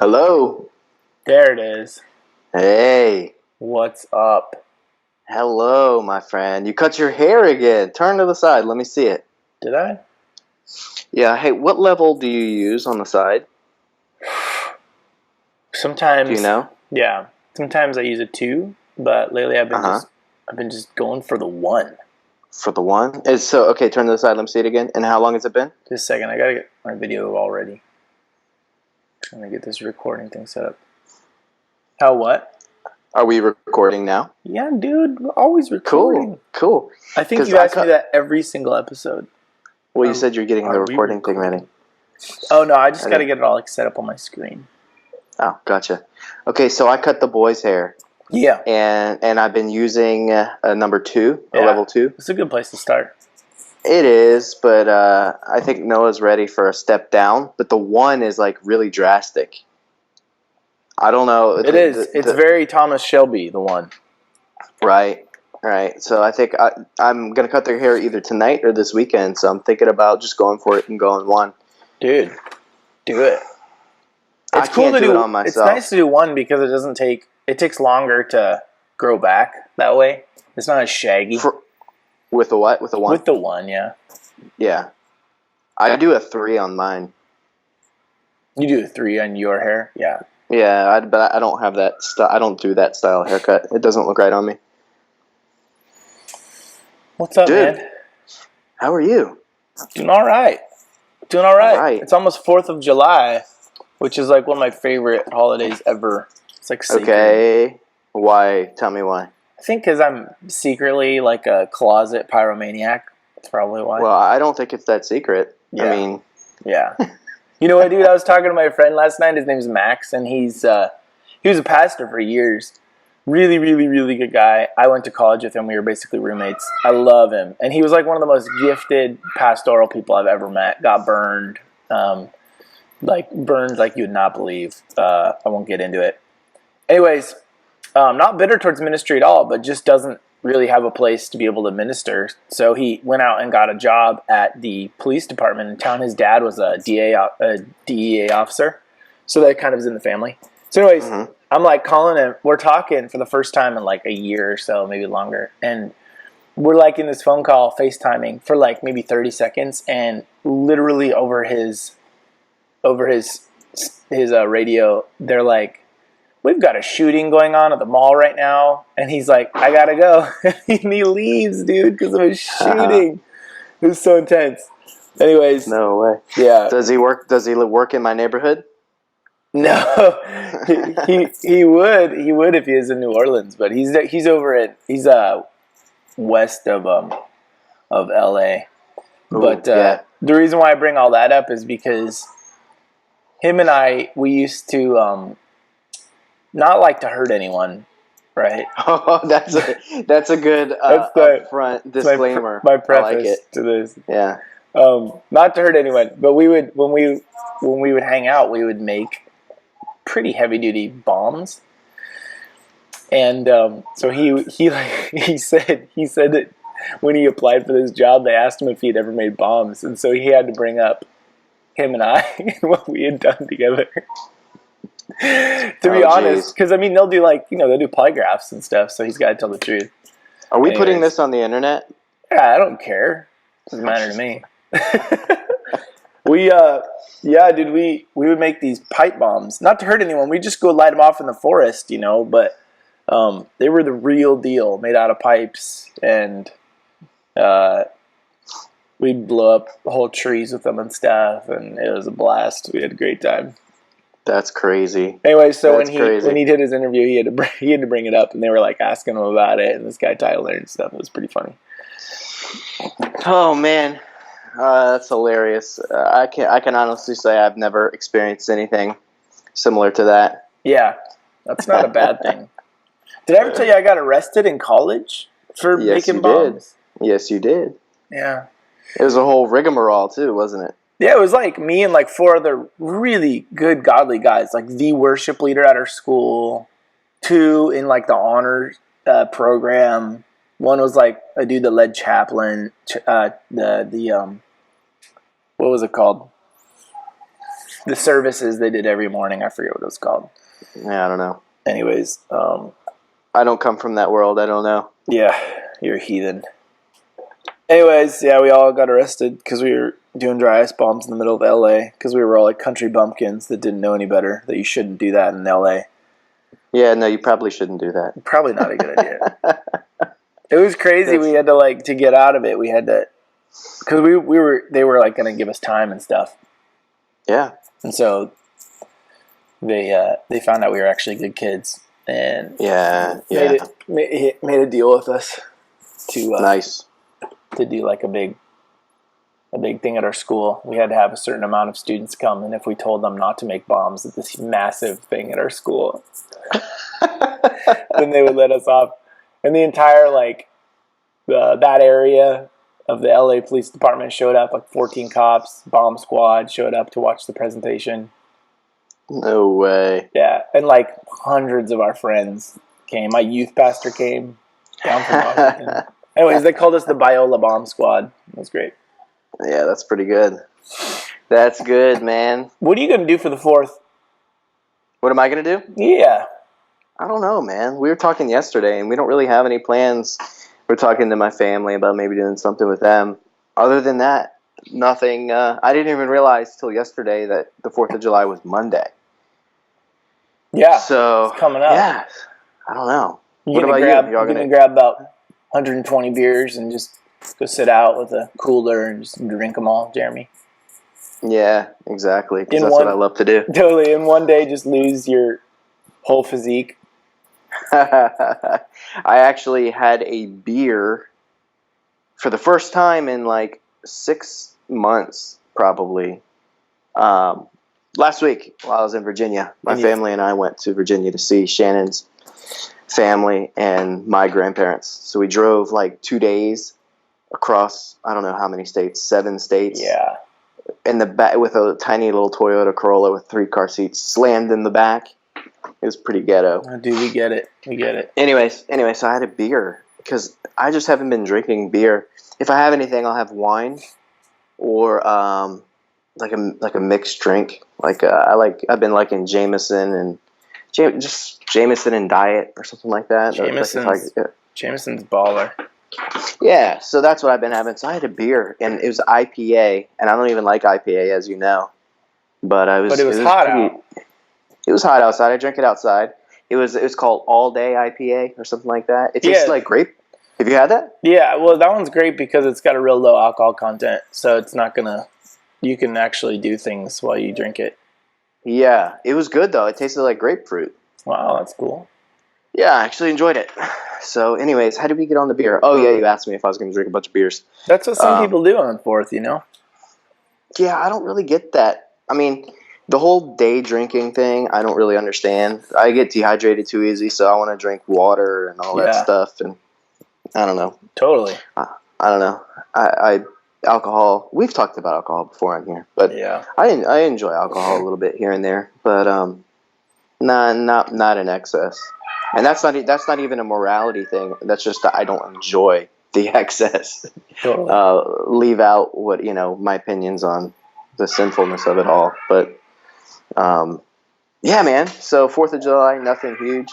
Hello. There it is. Hey. What's up? Hello, my friend. You cut your hair again. Turn to the side. Let me see it. Did I? Yeah. Hey, what level do you use on the side? Sometimes. Do you know? Yeah. Sometimes I use a 2, but lately I've been Uh-huh. just going for the 1. For the 1? Okay, turn to the side. Let me see it again. And how long has it been? Just a second. I gotta get my video all ready. Trying to get this recording thing set up. How what? Are we recording now? Yeah, dude. We're always recording. Cool. I think you ask me that every single episode. Well, you said you're getting the recording thing ready. Oh, no. I just gotta get it all set up on my screen. Oh, gotcha. Okay, so I cut the boy's hair. Yeah. And I've been using a number 2, a level 2. It's a good place to start. It is, but I think Noah's ready for a step down. But the 1 is like really drastic. I don't know. It is. It's very Thomas Shelby, the 1. Right. So I think I'm going to cut their hair either tonight or this weekend. So I'm thinking about just going for it and going 1. Dude, do it. It's cool to do it on myself. It's nice to do 1 because it takes longer to grow back that way. It's not as shaggy. With the what? With the 1? With the 1, yeah. Yeah. I do a 3 on mine. You do a 3 on your hair? Yeah. Yeah, but I don't have that I don't do that style haircut. It doesn't look right on me. What's up, Dude, man? How are you? Doing all right. All right. It's almost 4th of July, which is like one of my favorite holidays ever. It's like sacred. Okay. Why? Tell me why. I think because I'm secretly like a closet pyromaniac. That's probably why. Well, I don't think it's that secret. Yeah. I mean... Yeah. You know what, dude? I was talking to my friend last night. His name's Max, and he was a pastor for years. Really, really, really good guy. I went to college with him. We were basically roommates. I love him. And he was like one of the most gifted pastoral people I've ever met. Got burned. Burned like you would not believe. I won't get into it. Anyways, not bitter towards ministry at all, but just doesn't really have a place to be able to minister. So he went out and got a job at the police department in town. His dad was a DEA officer, so that kind of is in the family. So anyways, I'm like calling him. We're talking for the first time in like a year or so, maybe longer, and we're like in this phone call, FaceTiming for like maybe 30 seconds, and literally over his radio, they're like, "We've got a shooting going on at the mall right now." And he's like, "I gotta go." And he leaves, dude, because of a shooting. It was so intense. Anyways. No way. Yeah. Does he work in my neighborhood? No. he would if he was in New Orleans, but he's west of LA. Ooh, but yeah. The reason why I bring all that up is because him and we used to not like to hurt anyone, right? Oh, that's a good upfront disclaimer. My preface I like it. to this. Yeah. Not to hurt anyone, but we would when we would hang out, we would make pretty heavy duty bombs. And so he said that when he applied for this job, they asked him if he'd ever made bombs, and so he had to bring up him and I and what we had done together. To be honest, because I mean they'll do they'll do polygraphs and stuff, so he's got to tell the truth. Are we putting this on the internet? Yeah, I don't care. Doesn't matter to me. We would make these pipe bombs, not to hurt anyone. We just go light them off in the forest, but they were the real deal, made out of pipes, and we'd blow up whole trees with them and stuff, and it was a blast. We had a great time. That's crazy. Anyway, so when he did his interview, he had to bring it up, and they were like asking him about it, and this guy Tyler and stuff. It was pretty funny. Oh man, that's hilarious. I can honestly say I've never experienced anything similar to that. Yeah, that's not a bad thing. Did I ever tell you I got arrested in college for making bombs? Yes, you did. Yeah. It was a whole rigmarole too, wasn't it? Yeah, it was like me and like 4 other really good godly guys, like the worship leader at our school, 2 in like the honor program. One was like a dude that led chaplain. What was it called? the services they did every morning. I forget what it was called. Yeah, I don't know. Anyways, I don't come from that world. I don't know. yeah, you're a heathen. Anyways, yeah, we all got arrested because we were doing dry ice bombs in the middle of LA because we were all like country bumpkins that didn't know any better, that you shouldn't do that in LA. Yeah, no, you probably shouldn't do that. Probably not a good idea. It was crazy. We had to get out of it. We had to, because they were like going to give us time and stuff. Yeah. And so they found out we were actually good kids and made a deal with us to nice. To do like a big thing at our school. We had to have a certain amount of students come, and if we told them not to make bombs at this massive thing at our school, then they would let us off. And the entire that area of the LA Police Department showed up, like 14 cops, bomb squad showed up to watch the presentation. No way. Yeah, and like hundreds of our friends came. My youth pastor came down from Washington. Anyways, they called us the Biola Bomb Squad. It was great. Yeah, that's pretty good. That's good, man. What are you going to do for the 4th? What am I going to do? Yeah. I don't know, man. We were talking yesterday, and we don't really have any plans. We're talking to my family about maybe doing something with them. Other than that, nothing. I didn't even realize till yesterday that the 4th of July was Monday. Yeah. So, it's coming up. Yeah. I don't know. What about you? You're going to grab about 120 beers and just go sit out with a cooler and just drink them all, Jeremy? Yeah, exactly. Because that's what I love to do. Totally. In one day, just lose your whole physique. I actually had a beer for the first time in like 6 months, probably. Last week while I was in Virginia, my family and I went to Virginia to see Shannon's family and my grandparents. So we drove like 2 days across, I don't know how many states, 7 states. Yeah. In the back with a tiny little Toyota Corolla with 3 car seats slammed in the back. It was pretty ghetto. Oh, dude, we get it. Anyways, so I had a beer because I just haven't been drinking beer. If I have anything, I'll have wine or like a mixed drink. I've been liking Jameson and just Jameson and Diet or something like that. Jameson's baller. Yeah, so that's what I've been having. So I had a beer, and it was IPA, and I don't even like IPA, as you know. But it was hot out. It was hot outside. I drank it outside. It was called All Day IPA or something like that. It tastes like grape. Have you had that? Yeah, well, that one's great because it's got a real low alcohol content, so it's not gonna. You can actually do things while you drink it. Yeah, it was good though. It tasted like grapefruit. Wow, that's cool. Yeah, I actually enjoyed it. So, anyways, how did we get on the beer? Oh, yeah, you asked me if I was going to drink a bunch of beers. That's what some people do on the 4th, you know? Yeah, I don't really get that. I mean, the whole day drinking thing, I don't really understand. I get dehydrated too easy, so I want to drink water and all that stuff. And I don't know. Totally. I don't know. Alcohol. We've talked about alcohol before on here, but yeah, I enjoy alcohol a little bit here and there, but not in excess. And that's not even a morality thing. That's just that I don't enjoy the excess. Totally. Leave out what my opinions on the sinfulness of it all. But yeah, man. So 4th of July, nothing huge.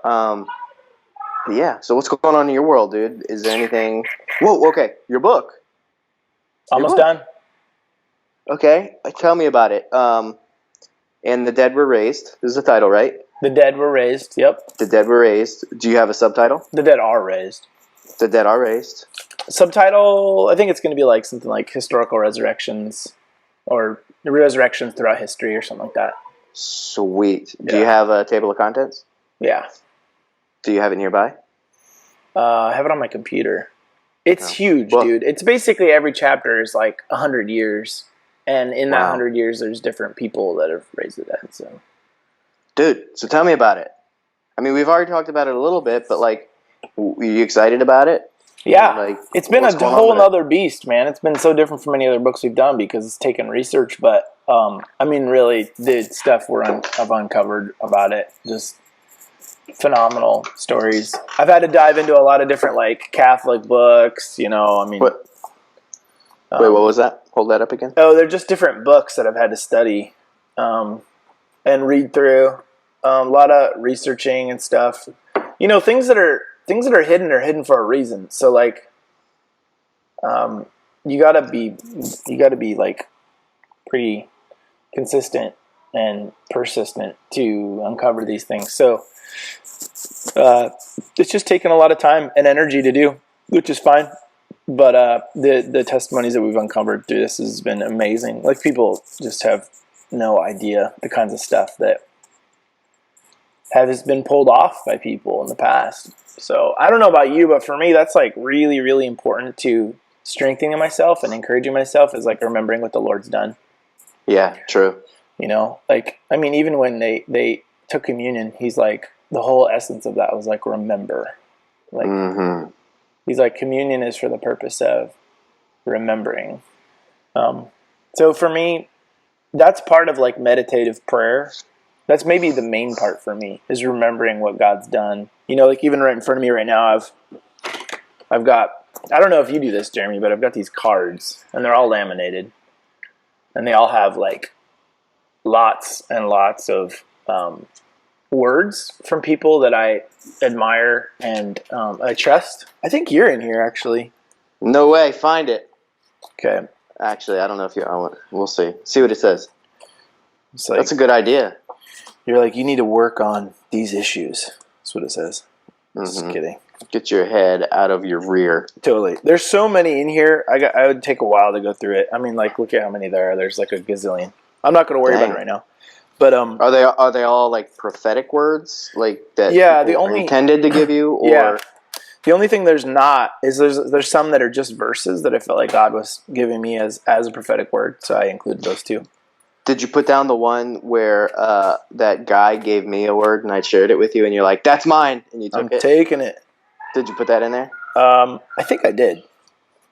Yeah. So what's going on in your world, dude? Is there anything? Whoa. Okay. Your book. Almost done. Okay. Tell me about it. And the Dead Were Raised. This is the title, right? The Dead Were Raised. Yep. The Dead Were Raised. Do you have a subtitle? The Dead Are Raised. The Dead Are Raised. Subtitle, I think it's going to be like something like Historical Resurrections or Resurrections Throughout History or something like that. Sweet. Do you have a table of contents? Yeah. Do you have it nearby? I have it on my computer. It's huge, dude. It's basically every chapter is like 100 years. And in that 100 years, there's different people that have raised the dead. So, dude, so tell me about it. I mean, we've already talked about it a little bit, but like, are you excited about it? Yeah, like, it's been a whole other beast, man. It's been so different from any other books we've done because it's taken research. But I mean, really, the stuff I've uncovered about it, just phenomenal stories. I've had to dive into a lot of different like Catholic books. I mean, wait, what was that? Hold that up again. Oh, they're just different books that I've had to study and read through. A lot of researching and stuff. Things that are hidden for a reason. So like, you gotta be like pretty consistent and persistent to uncover these things. So it's just taken a lot of time and energy to do, which is fine. But the testimonies that we've uncovered through this has been amazing. Like, people just have no idea the kinds of stuff that has been pulled off by people in the past. So I don't know about you, but for me, that's like really, really important to strengthening myself and encouraging myself, is like remembering what the Lord's done. Yeah, true. Like, I mean, even when they took communion, he's like, the whole essence of that was like, remember. Like, he's like, communion is for the purpose of remembering. So for me, that's part of like meditative prayer. That's maybe the main part for me, is remembering what God's done. Like, even right in front of me right now, I've got, I don't know if you do this, Jeremy, but I've got these cards, and they're all laminated, and they all have like lots and lots of words from people that I admire and I trust. I think you're in here, actually. No way. Find it. Okay. Actually, I don't know if we'll see. See what it says. It's like, that's a good idea. You're like, you need to work on these issues. That's what it says. Just kidding. Get your head out of your rear. Totally. There's so many in here. I would take a while to go through it. I mean, like, look at how many there are. There's like a gazillion. I'm not going to worry about it right now. But are they all like prophetic words, like that? Yeah, are intended to give you, or yeah. The only thing there's not is there's some that are just verses that I felt like God was giving me as a prophetic word, so I included those too. Did you put down the one where that guy gave me a word and I shared it with you, and you're like, "That's mine," and you took it? I'm taking it. Did you put that in there? I think I did.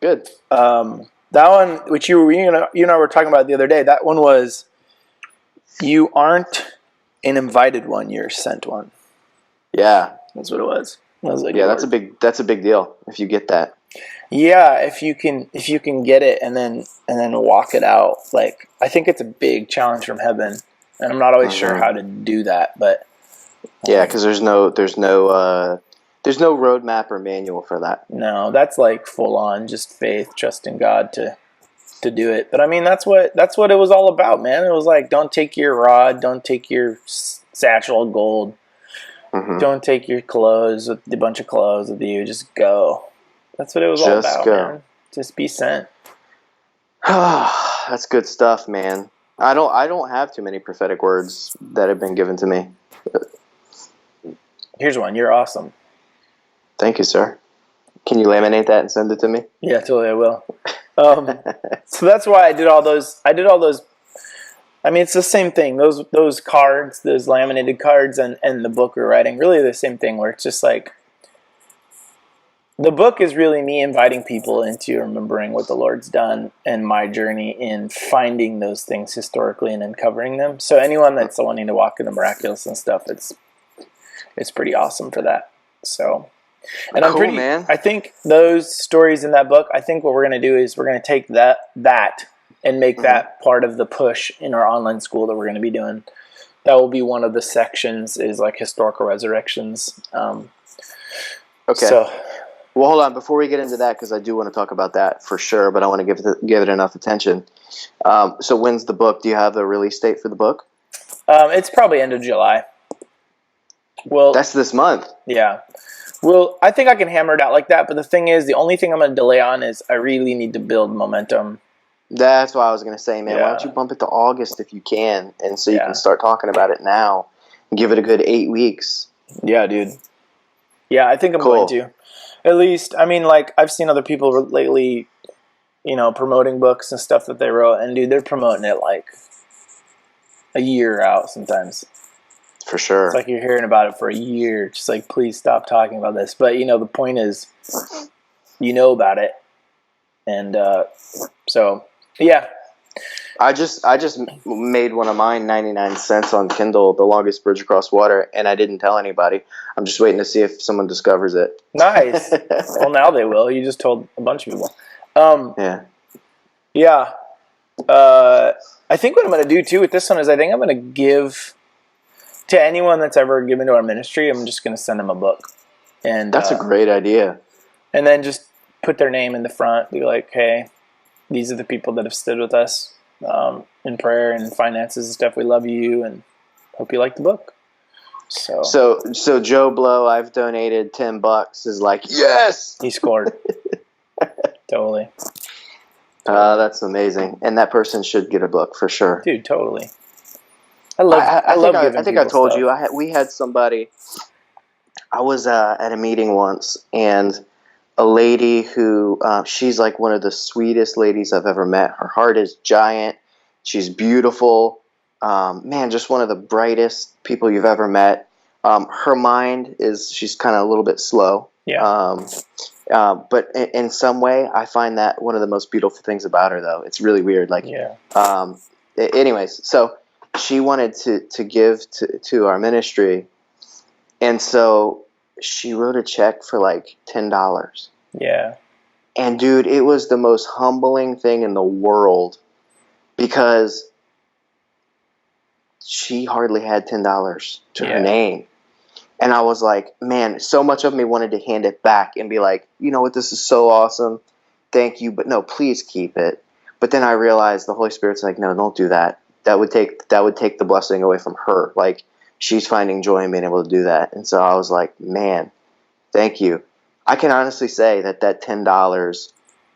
Good. That one, which you and I were talking about the other day, that one was, you aren't an invited one, you're a sent one. Yeah. That's what it was. Like, yeah, that's a big deal if you get that. Yeah, if you can get it and then walk it out. Like, I think it's a big challenge from heaven, and I'm not always sure how to do that, but yeah, because there's no roadmap or manual for that. No, that's like full on just faith, trusting God to do it. But I mean, that's what it was all about, man. It was like, don't take your rod, don't take your satchel of gold, don't take your clothes, with a bunch of clothes with you. Just go. That's what it was all about, man. Just be sent. That's good stuff, man. I don't have too many prophetic words that have been given to me. Here's one. You're awesome. Thank you, sir. Can you laminate that and send it to me? Yeah, totally, I will. So that's why I did all those. I mean, it's the same thing. Those cards, those laminated cards, and the book we're writing, really the same thing, where it's just like, the book is really me inviting people into remembering what the Lord's done and my journey in finding those things historically and uncovering them. So anyone that's wanting to walk in the miraculous and stuff, it's pretty awesome for that. So, and cool, man. I think those stories in that book, I think what we're going to do is we're going to take that and make that part of the push in our online school that we're going to be doing. That will be one of the sections, is like historical resurrections. Okay. So, well, hold on. Before we get into that, because I do want to talk about that for sure, but I want to give it enough attention. So when's the book? Do you have the release date for the book? It's probably end of July. Well, that's this month. Yeah. Well, I think I can hammer it out like that, but the thing is, the only thing I'm going to delay on is I really need to build momentum. That's what I was going to say, man. Yeah. Why don't you bump it to August if you can, and so you can start talking about it now and give it a good 8 weeks. Yeah, dude. Yeah, I think I'm going to. At least, I mean, like, I've seen other people lately, promoting books and stuff that they wrote, and dude, they're promoting it like a year out sometimes. For sure. It's like you're hearing about it for a year. Just like, please stop talking about this. But, the point is, about it. And so, yeah. I just made one of mine 99 cents on Kindle, The Longest Bridge Across Water, and I didn't tell anybody. I'm just waiting to see if someone discovers it. Nice. Well, now they will. You just told a bunch of people. Yeah. Yeah. I think what I'm going to do too with this one is I think I'm going to give to anyone that's ever given to our ministry. I'm just going to send them a book, and That's a great idea. And then just put their name in the front. Be like, hey, these are the people that have stood with us in prayer and finances and stuff. We love you and hope you like the book. So Joe Blow, I've donated $10 is like, yes, he scored. Totally. That's amazing, and that person should get a book for sure, dude. Totally. I think I told you we had somebody. I was at a meeting once, and a lady who she's like one of the sweetest ladies I've ever met. Her heart is giant. She's beautiful. Man, just one of the brightest people you've ever met. Her mind she's kind of a little bit slow. Yeah. But in some way, I find that one of the most beautiful things about her, though. It's really weird. Like, yeah. Anyways, so she wanted to give to our ministry, and so she wrote a check for like $10. Yeah. And dude, it was the most humbling thing in the world because she hardly had $10 to her name. And I was like, man, so much of me wanted to hand it back and be like, you know what, this is so awesome. Thank you. But no, please keep it. But then I realized the Holy Spirit's like, no, don't do that. That would take the blessing away from her. Like, she's finding joy in being able to do that. And so I was like, man, thank you. I can honestly say that $10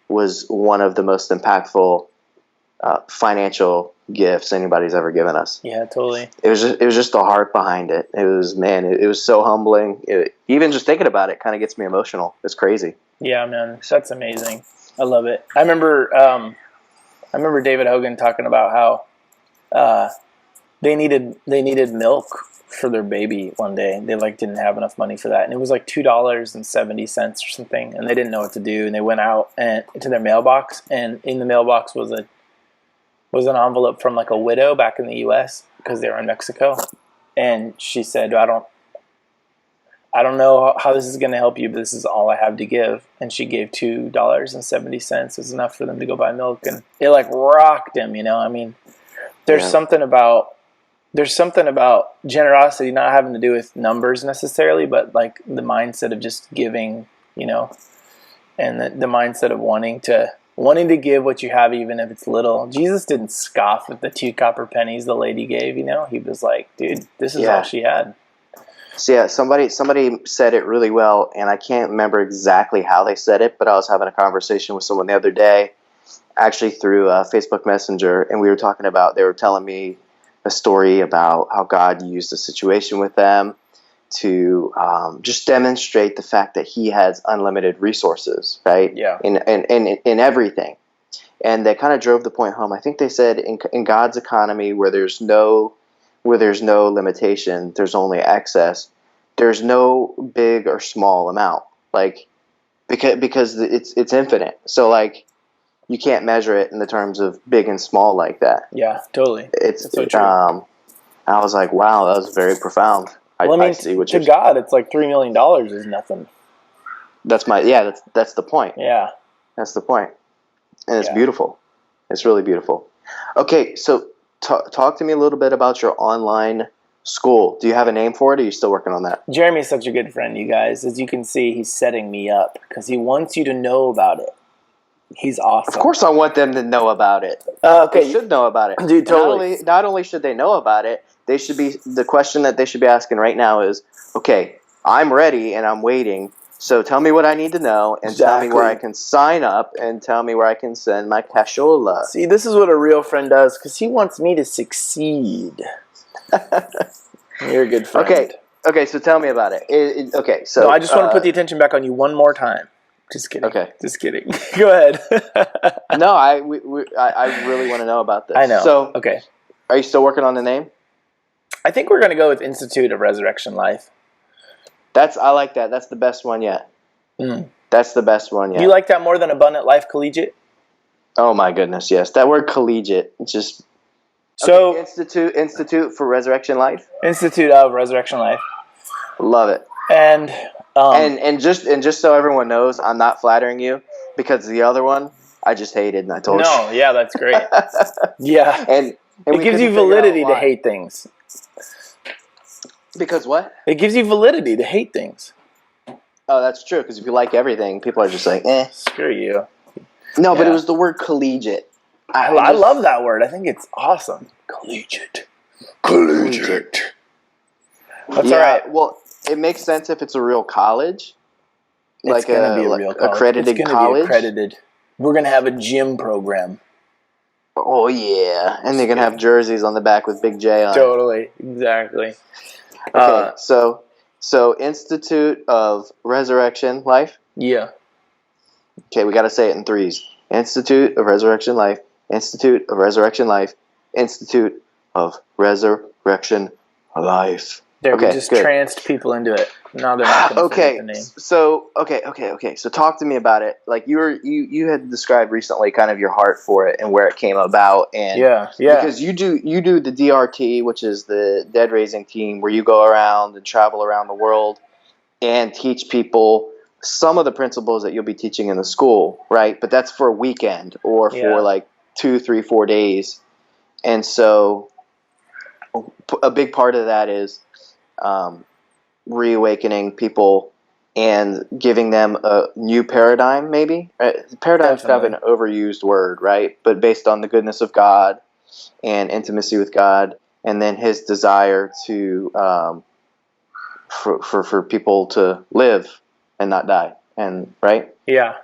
was one of the most impactful financial gifts anybody's ever given us. Yeah, totally. It was just the heart behind it. It was, man, it was so humbling. Even just thinking about it kind of gets me emotional. It's crazy. Yeah, man, that's amazing. I love it. I remember David Hogan talking about how they needed milk for their baby one day. They didn't have enough money for that, and it was like $2.70 or something, and they didn't know what to do. And they went out and to their mailbox, and in the mailbox was an envelope from like a widow back in the U.S. because they were in Mexico, and she said, I don't know how this is going to help you, but this is all I have to give. And she gave $2.70. It was enough for them to go buy milk, and it rocked him. I mean, there's something about generosity not having to do with numbers necessarily, but like the mindset of just giving, and the mindset of wanting to give what you have, even if it's little. Jesus didn't scoff at the 2 copper pennies the lady gave. He was like, dude, this is all she had. So yeah, somebody said it really well, and I can't remember exactly how they said it, but I was having a conversation with someone the other day, actually through Facebook Messenger, and they were telling me a story about how God used a situation with them to just demonstrate the fact that He has unlimited resources, right? Yeah. In everything, and they kind of drove the point home. I think they said in God's economy, where there's no limitation, there's only excess. There's no big or small amount, because it's infinite. So you can't measure it in the terms of big and small like that. Yeah, totally. It's so true. I was like, wow, that was very profound. I see what to God, it's like $3 million is nothing. That's the point. Yeah, that's the point, and it's beautiful. It's really beautiful. Okay, so talk to me a little bit about your online school. Do you have a name for it, or are you still working on that? Jeremy's such a good friend, you guys. As you can see, he's setting me up because he wants you to know about it. He's awesome. Of course I want them to know about it. Okay. They should know about it. Dude, totally. Not only should they know about it, the question that they should be asking right now is, okay, I'm ready and I'm waiting, so tell me what I need to know, and tell me where I can sign up, and tell me where I can send my cashola. See, this is what a real friend does, because he wants me to succeed. You're a good friend. Okay, so tell me about it. Okay, so... No, I just want to put the attention back on you one more time. Just kidding. Okay. Just kidding. Go ahead. No, I really want to know about this. I know. So, okay. Are you still working on the name? I think we're going to go with Institute of Resurrection Life. I like that. That's the best one yet. That's the best one yet. You like that more than Abundant Life Collegiate? Oh my goodness, yes. That word collegiate, just... So Institute for Resurrection Life? Institute of Resurrection Life. Love it. And just so everyone knows, I'm not flattering you, because the other one I just hated, and I told you. No, yeah, that's great. Yeah. And It we gives you couldn't figure out validity to why. hate things. Because what? It gives you validity to hate things. Oh, that's true. Because if you like everything, people are just like, eh. Screw you. No, but it Yeah. was the word collegiate. I love that word. I think it's awesome. Collegiate. Collegiate. That's all right. Well, it makes sense if it's a real college. It's going to be a real college. Accredited It's going to college. be accredited. We're going to have a gym program. Oh, yeah. And they're going to have jerseys on the back with Big J on it. Totally. Exactly. Okay, so Institute of Resurrection Life. Yeah. Okay, we got to say it in threes. Institute of Resurrection Life. Institute of Resurrection Life. Institute of Resurrection Life. There, okay, we just good. tranced people into it. Now they're not going to forget the name. So okay. So talk to me about it. Like you had described recently, kind of your heart for it and where it came about, and Yeah. because you do the DRT, which is the dead raising team, where you go around and travel around the world and teach people some of the principles that you'll be teaching in the school, right? But that's for a weekend or for like 2, 3, 4 days, and so a big part of that is reawakening people and giving them a new paradigm, maybe. Paradigm's kind of an overused word, right? But based on the goodness of God and intimacy with God, and then His desire to for people to live and not die, and right? Yeah.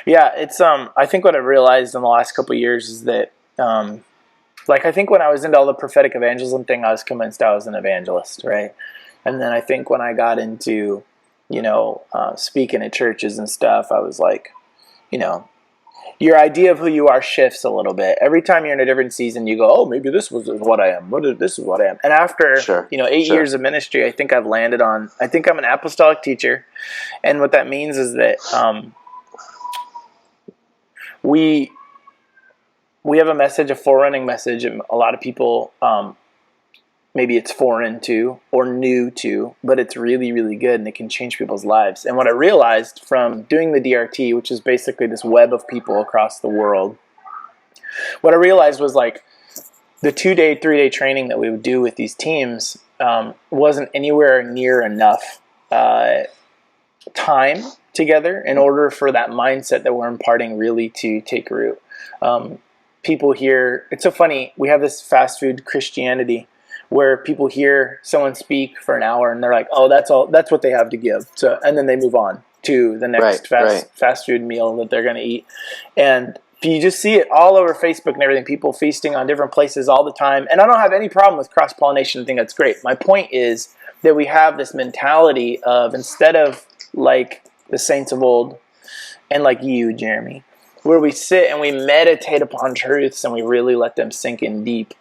It's I think what I've realized in the last couple of years is that like I think when I was into all the prophetic evangelism thing, I was convinced I was an evangelist, right? And then I think when I got into, speaking at churches and stuff, I was like, your idea of who you are shifts a little bit. Every time you're in a different season, you go, oh, maybe this was what I am. This is what I am. And after, 8 years of ministry, I think I've landed on, I think I'm an apostolic teacher. And what that means is that we have a message, a forerunning message, and a lot of people maybe it's foreign to or new to, but it's really, really good and it can change people's lives. And what I realized from doing the DRT, which is basically this web of people across the world, what I realized was like the 2-day, 3-day training that we would do with these teams wasn't anywhere near enough time together in order for that mindset that we're imparting really to take root. People here, it's so funny, we have this fast food Christianity where people hear someone speak for an hour and they're like, oh, that's what they have to give. So, and then they move on to the next fast food meal that they're going to eat. And you just see it all over Facebook and everything, people feasting on different places all the time. And I don't have any problem with cross-pollination. I think that's great. My point is that we have this mentality of, instead of like the saints of old and like you, Jeremy, where we sit and we meditate upon truths and we really let them sink in deep.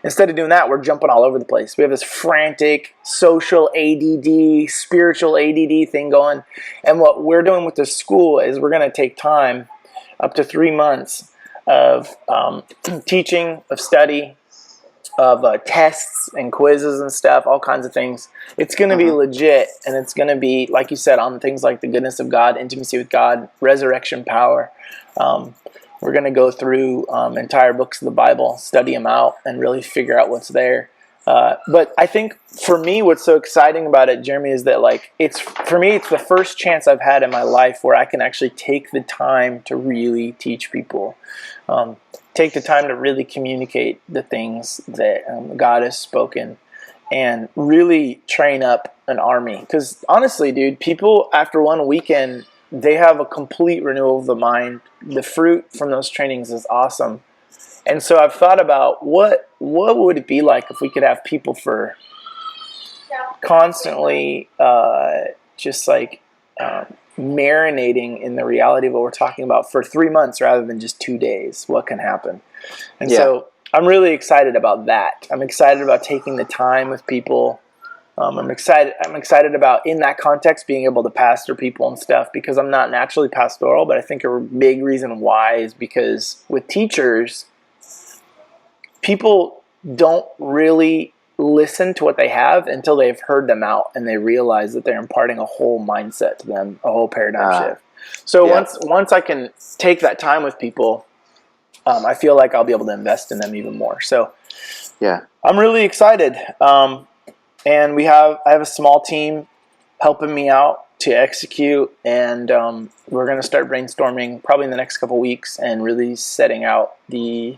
Instead of doing that, we're jumping all over the place. We have this frantic social ADD, spiritual ADD thing going. And what we're doing with the school is we're going to take time, up to 3 months of teaching, of study, of tests and quizzes and stuff, all kinds of things. It's going to be legit, and it's going to be, like you said, on things like the goodness of God, intimacy with God, resurrection power. We're going to go through entire books of the Bible, study them out, and really figure out what's there. But I think for me, what's so exciting about it, Jeremy, is that it's the first chance I've had in my life where I can actually take the time to really teach people, take the time to really communicate the things that God has spoken, and really train up an army. Because honestly, dude, people after one weekend, they have a complete renewal of the mind. The fruit from those trainings is awesome. And so I've thought about what would it be like if we could have people for constantly marinating in the reality of what we're talking about for 3 months rather than just 2 days. What can happen? And so I'm really excited about that. I'm excited about taking the time with people. I'm excited about, in that context, being able to pastor people and stuff, because I'm not naturally pastoral, but I think a big reason why is because with teachers, people don't really listen to what they have until they've heard them out and they realize that they're imparting a whole mindset to them, a whole paradigm shift. So once I can take that time with people I feel like I'll be able to invest in them even more. So Yeah. I'm really excited. And I have a small team helping me out to execute, and we're going to start brainstorming probably in the next couple weeks and really setting out the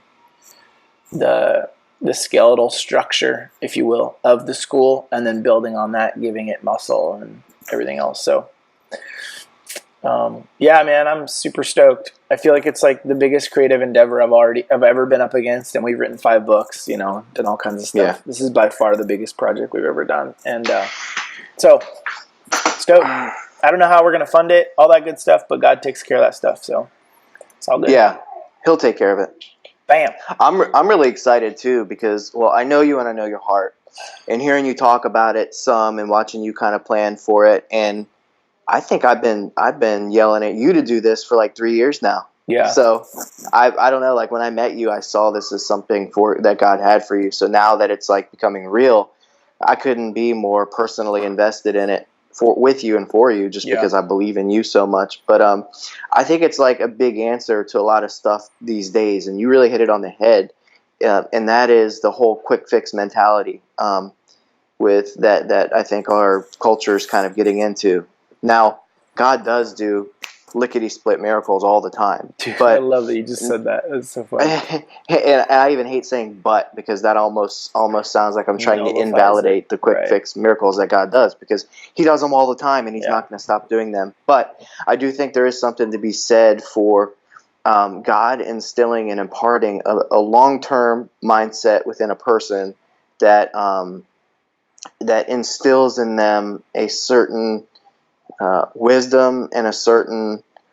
skeletal structure, if you will, of the school, and then building on that, giving it muscle and everything else. So yeah, man, I'm super stoked. I feel like it's like the biggest creative endeavor I've ever been up against, and we've written 5 books, done all kinds of stuff. Yeah. This is by far the biggest project we've ever done, and so stoked. I don't know how we're gonna fund it, all that good stuff, but God takes care of that stuff, so it's all good. Yeah, He'll take care of it. Bam. I'm really excited too because, well, I know you and I know your heart, and hearing you talk about it some and watching you kind of plan for it, and I think I've been yelling at you to do this for like 3 years now. Yeah. So I don't know, like when I met you, I saw this as something that God had for you. So now that it's like becoming real, I couldn't be more personally invested in it with you and for you, just because I believe in you so much. But I think it's like a big answer to a lot of stuff these days, and you really hit it on the head. And that is the whole quick fix mentality with that I think our culture is kind of getting into. Now, God does do lickety-split miracles all the time. Dude, but I love that you just said that. It's so funny. and I even hate saying "but" because that almost sounds like I'm trying to invalidate the quick fix miracles that God does, because He does them all the time and He's not going to stop doing them. But I do think there is something to be said for God instilling and imparting a long-term mindset within a person that that instills in them a certain wisdom and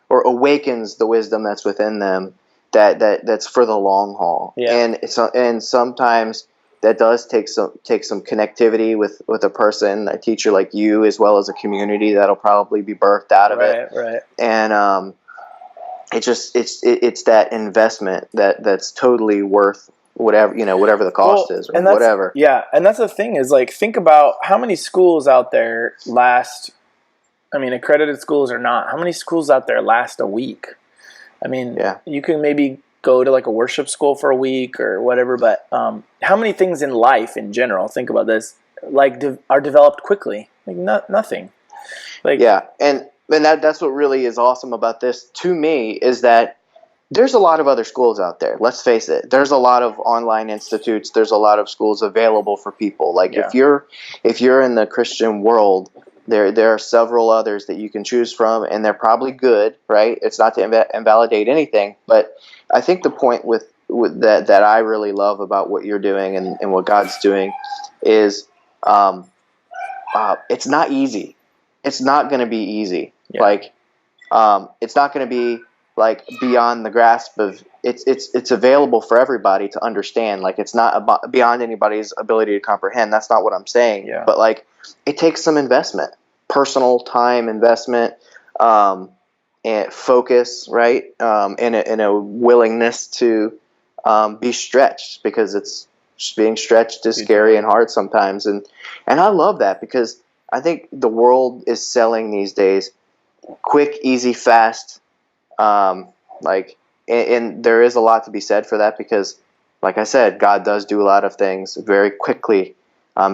or awakens the wisdom that's within them that's for the long haul. And sometimes that does take some connectivity with a person, a teacher like you, as well as a community that'll probably be birthed out of it. Right. And it's that investment that's totally worth whatever the cost is, or whatever. Yeah, and that's the thing is, like, think about how many schools out there accredited schools or not, how many schools out there last a week? I mean, you can maybe go to like a worship school for a week or whatever, but how many things in life in general, think about this, like are developed quickly? Like nothing. Like, yeah, and that's what really is awesome about this to me, is that there's a lot of other schools out there. Let's face it. There's a lot of online institutes. There's a lot of schools available for people. Like if you're in the Christian world, there are several others that you can choose from, and they're probably good, right? It's not to invalidate anything, but I think the point with that I really love about what you're doing and what God's doing is it's not easy. It's not going to be easy. Yeah. Like it's not going to be like beyond the grasp of it's available for everybody to understand. Like it's not beyond anybody's ability to comprehend. That's not what I'm saying. Yeah. But like it takes some investment, personal time investment, and focus, right? And a willingness to be stretched, because it's just being stretched is scary and hard sometimes. And I love that, because I think the world is selling these days quick, easy, fast. And there is a lot to be said for that, because, like I said, God does do a lot of things very quickly.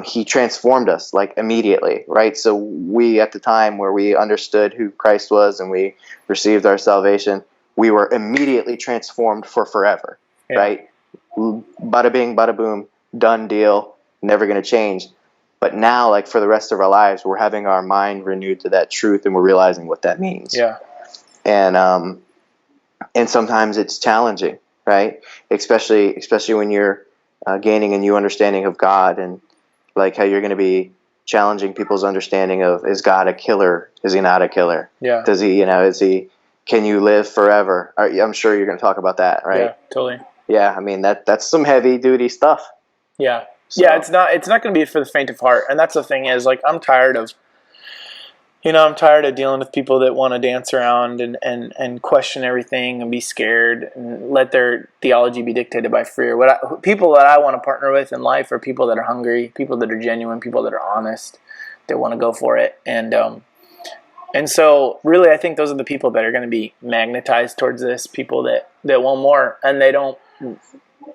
He transformed us like immediately, right? So we, at the time where we understood who Christ was and we received our salvation, we were immediately transformed for forever, right? Bada bing, bada boom, done deal, never going to change. But now, like for the rest of our lives, we're having our mind renewed to that truth, and we're realizing what that means. Yeah. And sometimes it's challenging, right? Especially when you're gaining a new understanding of God, and like how you're going to be challenging people's understanding of, is God a killer? Is He not a killer? Yeah. Does He, can you live forever? I'm sure you're going to talk about that, right? Yeah, totally. Yeah, I mean that's some heavy duty stuff. Yeah. So. Yeah, it's not going to be for the faint of heart. And that's the thing is, like, I'm tired of dealing with people that want to dance around and question everything and be scared and let their theology be dictated by fear. People that I want to partner with in life are people that are hungry, people that are genuine, people that are honest, that want to go for it. And And so, really, I think those are the people that are going to be magnetized towards this. People that want more, and they don't.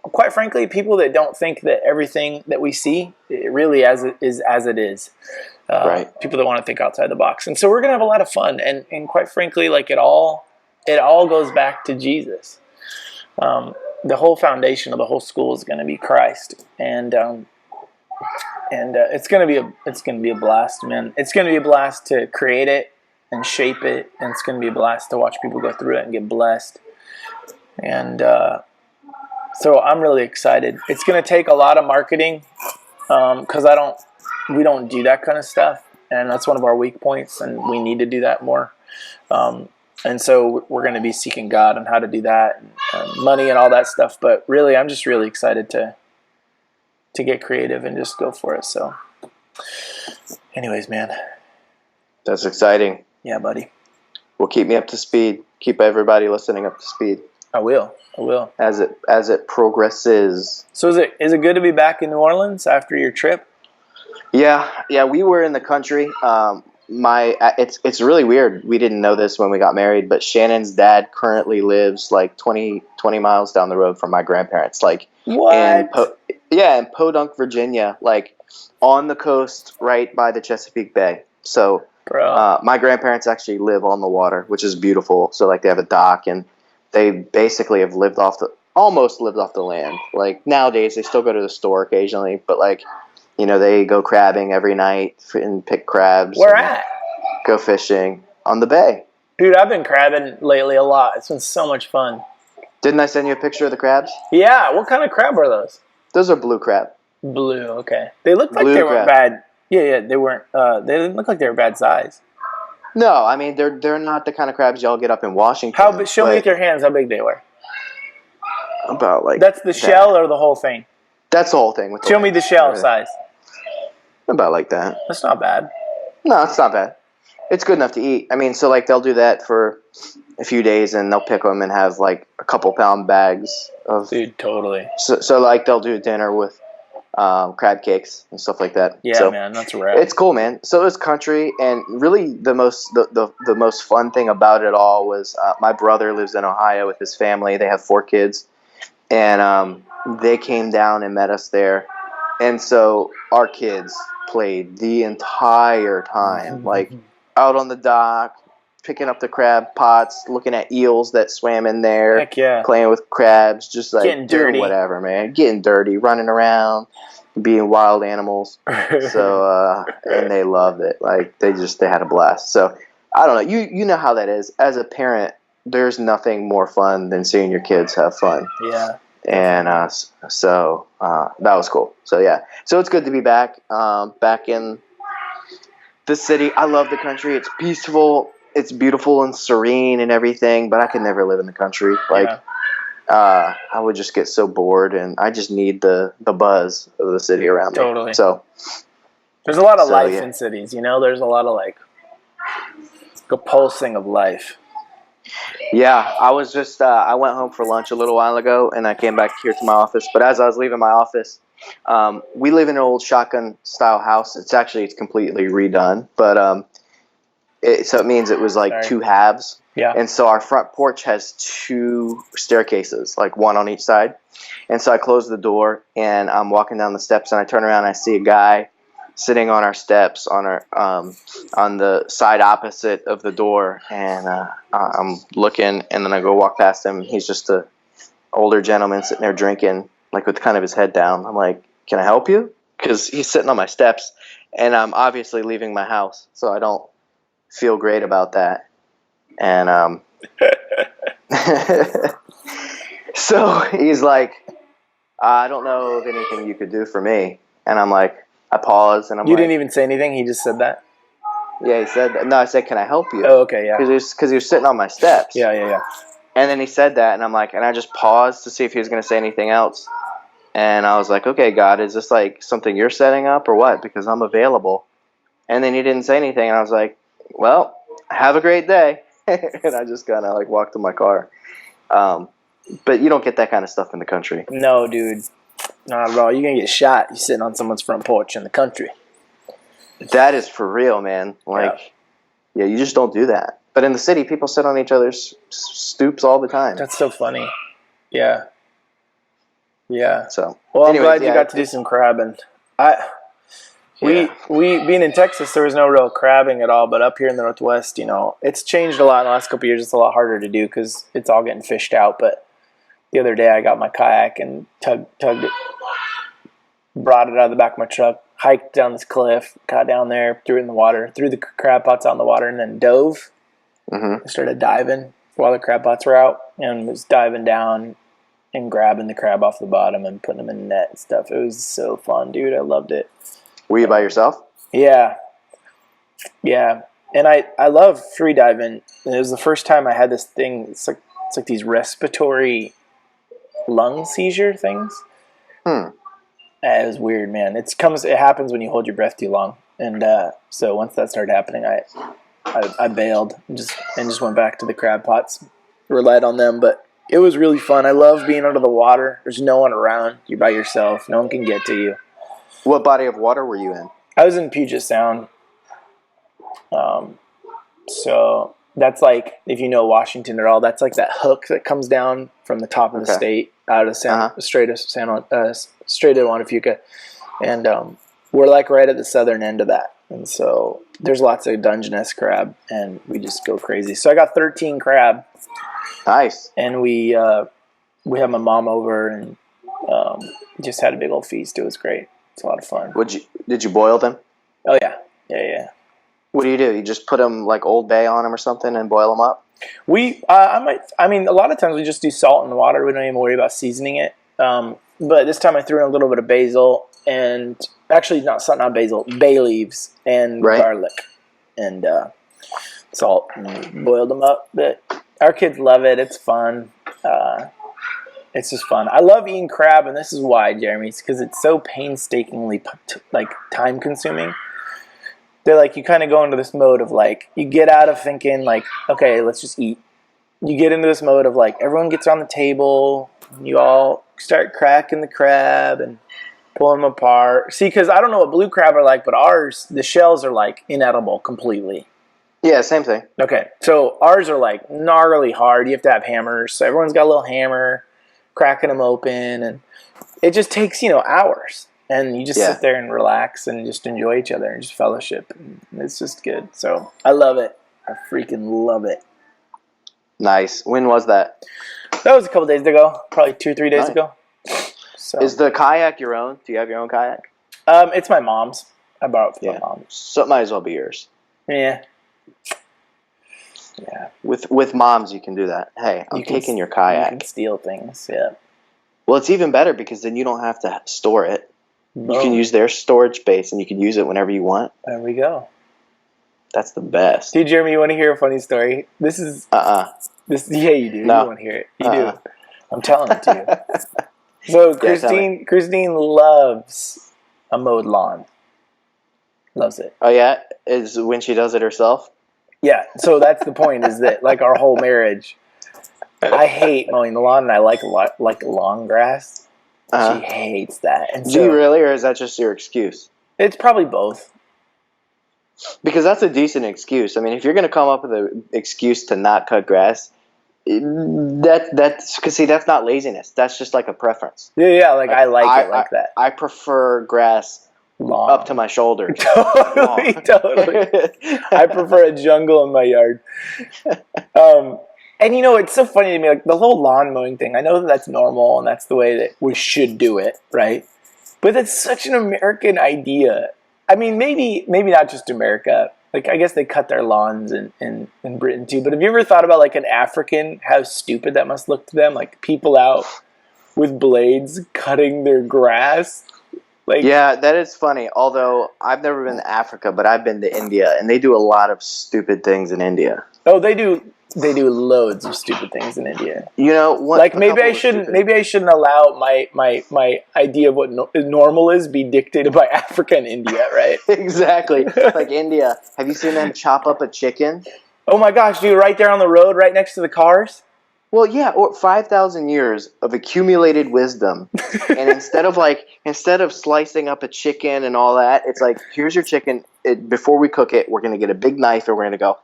Quite frankly, people that don't think that everything that we see really as it is. Right. People that want to think outside the box, and so we're gonna have a lot of fun. And quite frankly, like it all goes back to Jesus. The whole foundation of the whole school is going to be Christ, and it's going to be a blast, man. It's going to be a blast to create it and shape it, and it's going to be a blast to watch people go through it and get blessed. And so I'm really excited. It's going to take a lot of marketing because we don't do that kind of stuff, and that's one of our weak points, and we need to do that more. And so we're going to be seeking God on how to do that, and money and all that stuff. But really, I'm just really excited to get creative and just go for it. So, anyways, man, That's exciting. yeah, buddy, Well, keep me up to speed. Keep everybody listening up to speed I will. as it progresses. So is it good to be back in New Orleans after your trip? Yeah, we were in the country. It's really weird. We didn't know this when we got married, but Shannon's dad currently lives like 20 miles down the road from my grandparents. Like What? in Podunk, Virginia, like on the coast right by the Chesapeake Bay. So Bro. my grandparents actually live on the water, which is beautiful. So like they have a dock, and they basically have almost lived off the land. Like nowadays they still go to the store occasionally, but like, you know, they go crabbing every night and pick crabs. Where and at? Go fishing on the bay. Dude, I've been crabbing lately a lot. It's been so much fun. Didn't I send you a picture of the crabs? Yeah, what kind of crab are those? Those are blue crab. Blue, okay. They looked like Blue they weren't crab. bad. Yeah, they weren't. They didn't look like they were bad size. No, I mean they're not the kind of crabs y'all get up in Washington. Show me with your hands how big they were. About like That's the shell or the whole thing? That's the whole thing. Show me the shell size. About like that. That's not bad. No, it's not bad. It's good enough to eat. I mean, so like they'll do that for a few days, and they'll pick them and have like a couple pound bags of. Dude, totally. So like they'll do dinner with crab cakes and stuff like that. Yeah, so, man, that's rad. It's cool, man. So it's country, and really the most fun thing about it all was my brother lives in Ohio with his family. They have 4 kids, and they came down and met us there, and so our kids played the entire time, like out on the dock, picking up the crab pots, looking at eels that swam in there. Heck yeah. Playing with crabs, just like Getting dirty. doing whatever, man. Getting dirty, running around, being wild animals. So and they loved it. Like they had a blast. So I don't know. You know how that is. As a parent, there's nothing more fun than seeing your kids have fun. Yeah. And so that was cool. So yeah. So it's good to be back in the city. I love the country. It's peaceful. It's beautiful and serene and everything, but I could never live in the country. Like, I would just get so bored, and I just need the buzz of the city around me. Totally. So there's a lot of life in cities, you know? There's a lot of like the pulsing of life. Yeah, I was just I went home for lunch a little while ago, and I came back here to my office. But as I was leaving my office, we live in an old shotgun style house. It's completely redone, but so it means it was like 2 halves. Yeah. And so our front porch has 2 staircases, like one on each side. And so I closed the door, and I'm walking down the steps, and I turn around and I see a guy sitting on our steps on the side opposite of the door, and I'm looking, and then I go walk past him. He's just a older gentleman sitting there drinking, like with kind of his head down. I'm like, "Can I help you?" Because he's sitting on my steps, and I'm obviously leaving my house, so I don't feel great about that. And so he's like, "I don't know of anything you could do for me." And I'm like, I pause, and You didn't even say anything? He just said that? Yeah, he said that. No, I said, "Can I help you?" Oh, okay, yeah. Because he was sitting on my steps. Yeah. And then he said that, and I'm like, and I just paused to see if he was going to say anything else. And I was like, okay, God, is this like something you're setting up or what? Because I'm available. And then he didn't say anything, and I was like, well, have a great day. And I just kind of like walked to my car. But you don't get that kind of stuff in the country. No, dude. Not at all. You're going to get shot. You're sitting on someone's front porch in the country. That is for real, man. Like, Yeah, you just don't do that. But in the city, people sit on each other's stoops all the time. That's so funny. Yeah. Yeah. So, well, I'm anyways, glad you yeah, got to do some crabbing. We yeah. being in Texas, there was no real crabbing at all. But up here in the Northwest, it's changed a lot in the last couple of years. It's a lot harder to do because it's all getting fished out. But the other day, I got my kayak and tugged it, brought it out of the back of my truck, hiked down this cliff, got down there, threw it in the water, threw the crab pots out in the water, and then dove. Mm-hmm. I started diving while the crab pots were out, and was diving down and grabbing the crab off the bottom and putting them in the net and stuff. It was so fun, dude. I loved it. Were you by yourself? Yeah. And I love free diving. And it was the first time I had this thing. It's like these respiratory lung seizure things. It was weird, man. It happens when you hold your breath too long. And so once that started happening, I bailed and just went back to the crab pots, relied on them. But it was really fun. I love being under the water. There's no one around. You're by yourself. No one can get to you. What body of water were you in? I was in Puget Sound. So that's like, if you know Washington at all, that's like that hook that comes down from the top of the state out of Strait of Juan Fuca. And we're like right at the southern end of that. And so there's lots of Dungeness crab, and we just go crazy. So I got 13 crab. Nice. And we had my mom over and just had a big old feast. It was great. It's a lot of fun. Did you boil them? Oh, yeah. Yeah. What do? You just put them like Old Bay on them or something and boil them up? A lot of times we just do salt and water. We don't even worry about seasoning it. But this time I threw in a little bit of basil and actually not basil, bay leaves and garlic and salt and boiled them up. But our kids love it. It's fun. It's just fun. I love eating crab, and this is why, Jeremy. It's because it's so painstakingly time consuming. They're like, you kind of go into this mode of like, you get out of thinking like, okay, let's just eat. You get into this mode of like, everyone gets on the table, and you all start cracking the crab and pulling them apart. See, because I don't know what blue crab are like, but ours, the shells are like inedible completely. Yeah, same thing. Okay, so ours are like gnarly hard. You have to have hammers. So everyone's got a little hammer, cracking them open, and it just takes, hours. And you just sit there and relax and just enjoy each other and just fellowship. And it's just good. So I love it. I freaking love it. Nice. When was that? That was a couple days ago. Probably 2-3 days ago. So. Is the kayak your own? Do you have your own kayak? It's my mom's. I borrowed it from my mom. So it might as well be yours. Yeah. With moms, you can do that. Hey, I'm taking your kayak. You can steal things, yeah. Well, it's even better because then you don't have to store it. Boom. You can use their storage space, and you can use it whenever you want. There we go. That's the best. Dude, Jeremy, you want to hear a funny story? This is... Yeah, you do. No. You want to hear it. You do. I'm telling it to you. So, Christine loves a mowed lawn. Loves it. Oh, yeah? Is when she does it herself? Yeah, so that's the point, is that, like, our whole marriage, I hate mowing the lawn, and I like long grass. She hates that. And do you really, or is that just your excuse? It's probably both. Because that's a decent excuse. I mean, if you're going to come up with an excuse to not cut grass, that's not laziness. That's just like a preference. Yeah, I like it like that. I prefer grass long. Up to my shoulders. Totally. I prefer a jungle in my yard. And it's so funny to me, like the whole lawn mowing thing. I know that's normal and that's the way that we should do it, right? But it's such an American idea. I mean, maybe not just America. Like, I guess they cut their lawns in Britain too. But have you ever thought about, like, an African, how stupid that must look to them? Like, people out with blades cutting their grass. Like, yeah, that is funny. Although, I've never been to Africa, but I've been to India. And they do a lot of stupid things in India. Oh, they do loads of stupid things in India. Maybe I shouldn't allow my idea of what normal is be dictated by Africa and India, right? Exactly. Like India. Have you seen them chop up a chicken? Oh my gosh, dude, right there on the road, right next to the cars? Well, yeah, or 5,000 years of accumulated wisdom, and instead of slicing up a chicken and all that, it's like, here's your chicken. Before we cook it, we're gonna get a big knife and we're gonna go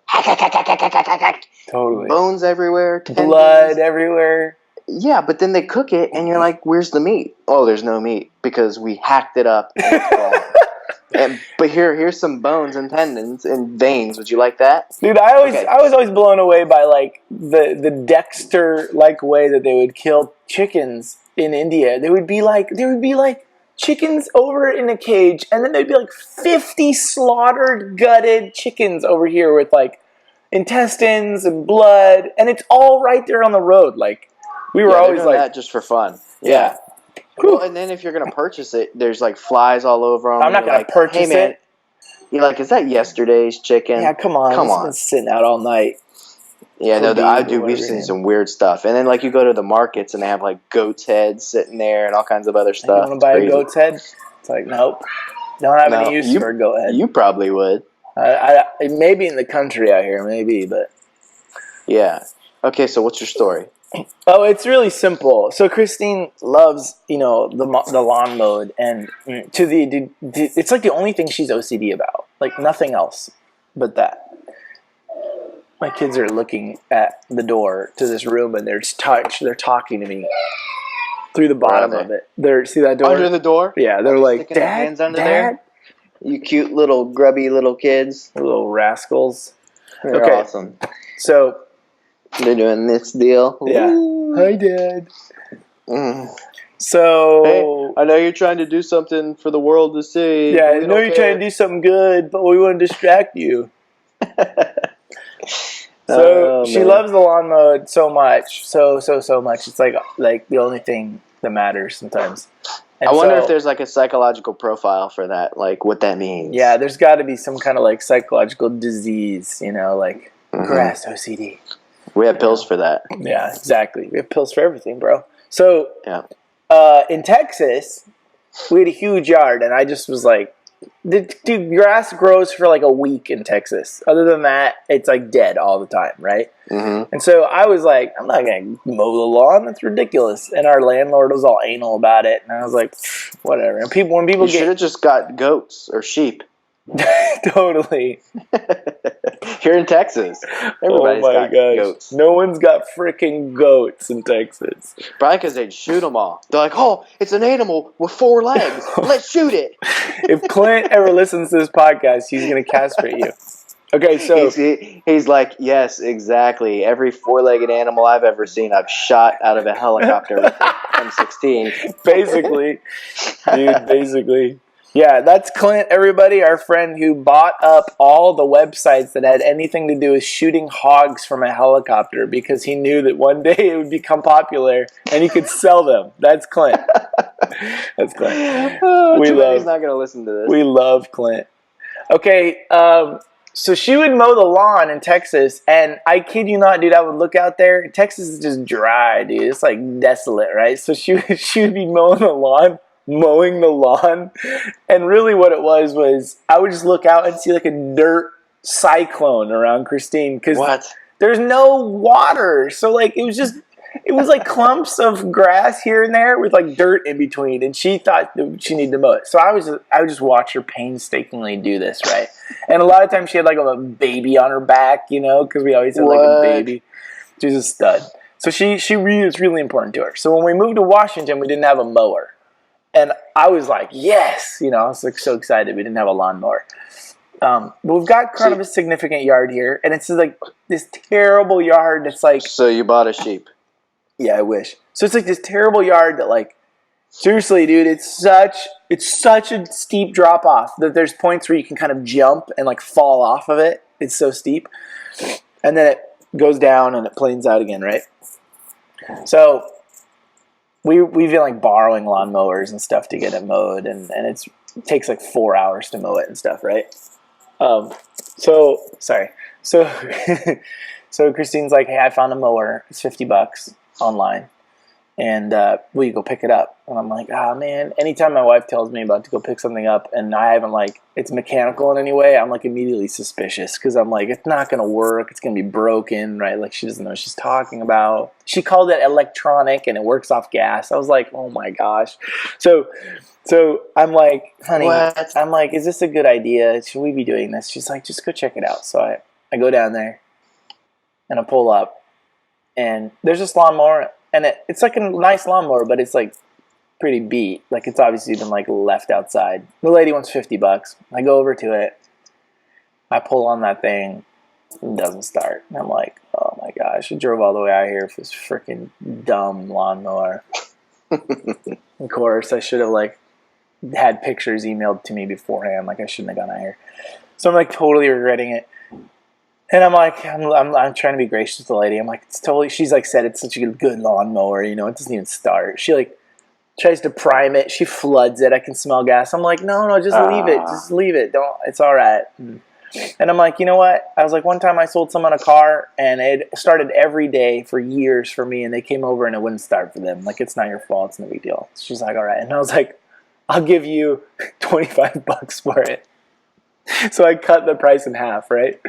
Totally. bones everywhere, tendons. Blood everywhere. Yeah, but then they cook it, and you're like, where's the meat? Oh, there's no meat because we hacked it up and it's gone. But here's some bones and tendons and veins. Would you like that? Dude, I was always blown away by like the Dexter like way that they would kill chickens in India. There would be like chickens over in a cage, and then there'd be like 50 slaughtered, gutted chickens over here with like intestines and blood, and it's all right there on the road. Like we were always like that just for fun. Yeah. Well, and then if you're gonna purchase it, there's like flies all over them. I'm not gonna purchase it. You're like, is that yesterday's chicken? Yeah, come on. It's been sitting out all night. Yeah, no, I do. We've seen some weird stuff. And then like you go to the markets and they have like goat's heads sitting there and all kinds of other stuff. You want to buy a goat's head? It's like, nope. Don't have any use for a goat head. You probably would. Maybe in the country out here, maybe, but yeah. Okay, so what's your story? Oh, it's really simple. So Christine loves, the lawn mowed, and it's like the only thing she's OCD about, like nothing else but that. My kids are looking at the door to this room, and they're talking to me through the bottom of it. See that door? Under the door? Yeah, they're like, Dad, hands under there? You cute little grubby little kids. Little rascals. They're awesome. So they're doing this deal. Yeah. Ooh. Hi, Dad. Mm. So hey, I know you're trying to do something for the world to see. Yeah, I know you're trying to do something good, but we want to distract you. So she loves the lawn mowed so much, so much. It's like the only thing that matters sometimes. And I wonder if there's like a psychological profile for that, like what that means. Yeah, there's got to be some kind of like psychological disease, like grass OCD. We have pills for that. Yeah, exactly. We have pills for everything, bro. So in Texas, we had a huge yard, and I just was like, dude, grass grows for like a week in Texas. Other than that, it's like dead all the time, right? Mm-hmm. And so I was like, I'm not going to mow the lawn. That's ridiculous. And our landlord was all anal about it. And I was like, whatever. And when people you should have just got goats or sheep. Totally. Here in Texas, everybody's got goats. No one's got freaking goats in Texas. Probably because they'd shoot them all. They're like, oh, it's an animal with 4 legs. Let's shoot it. If Clint ever listens to this podcast, he's going to castrate you. Okay, so he's like, yes, exactly. Every 4-legged animal I've ever seen, I've shot out of a helicopter with an M16. Basically, dude, basically. Yeah, that's Clint, everybody, our friend who bought up all the websites that had anything to do with shooting hogs from a helicopter because he knew that one day it would become popular and he could sell them. That's Clint. That's Clint. Oh, he's not going to listen to this. We love Clint. Okay, so she would mow the lawn in Texas, and I kid you not, dude, I would look out there. Texas is just dry, dude. It's like desolate, right? So she would be mowing the lawn, and really what it was I would just look out and see like a dirt cyclone around Christine because there's no water, so like it was like clumps of grass here and there with like dirt in between, and she thought that she needed to mow it. So I would just watch her painstakingly do this, right? And a lot of times she had like a baby on her back, because we always had like a baby. She was a stud. So it's really important to her. So when we moved to Washington, we didn't have a mower. And I was like, yes, I was like so excited we didn't have a lawnmower. But we've got kind of a significant yard here, and it's like this terrible yard. It's like, so you bought a sheep? Yeah, I wish. So it's like this terrible yard that, like, seriously, dude, it's such a steep drop off that there's points where you can kind of jump and like fall off of it. It's so steep, and then it goes down and it planes out again, right? So we've been like borrowing lawnmowers and stuff to get it mowed, and it takes like 4 hours to mow it and stuff, right? So Christine's like, hey, I found a mower. It's $50 online. And will you go pick it up? And I'm like, ah, man. Anytime my wife tells me about to go pick something up and I haven't, like, it's mechanical in any way, I'm, like, immediately suspicious because I'm like, it's not going to work. It's going to be broken, right? Like, she doesn't know what she's talking about. She called it electronic and it works off gas. I was like, oh, my gosh. So I'm like, honey, What? I'm like, is this a good idea? Should we be doing this? She's like, just go check it out. So I go down there and I pull up and there's this lawnmower. And it's like a nice lawnmower, but it's like pretty beat. Like it's obviously been like left outside. The lady wants $50. I go over to it. I pull on that thing. It doesn't start. And I'm like, oh my gosh. I drove all the way out here for this freaking dumb lawnmower. Of course, I should have like had pictures emailed to me beforehand. Like I shouldn't have gone out here. So I'm like totally regretting it. And I'm like, I'm trying to be gracious with the lady. I'm like, it's totally, she's like said it's such a good lawnmower, you know, it doesn't even start. She like tries to prime it. She floods it. I can smell gas. I'm like, no, just leave it. Just leave it. Don't, it's all right. And I'm like, you know what? I was like, one time I sold someone a car and it started every day for years for me and they came over and it wouldn't start for them. Like, it's not your fault. It's no big deal. She's like, all right. And I was like, I'll give you $25 for it. So I cut the price in half, right?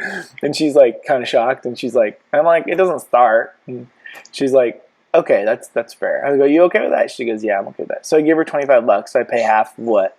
And she's like kind of shocked and she's like, I'm like, it doesn't start. And she's like, okay, that's fair. I go, you okay with that? She goes, yeah, I'm okay with that. So I give her $25. So I pay half of what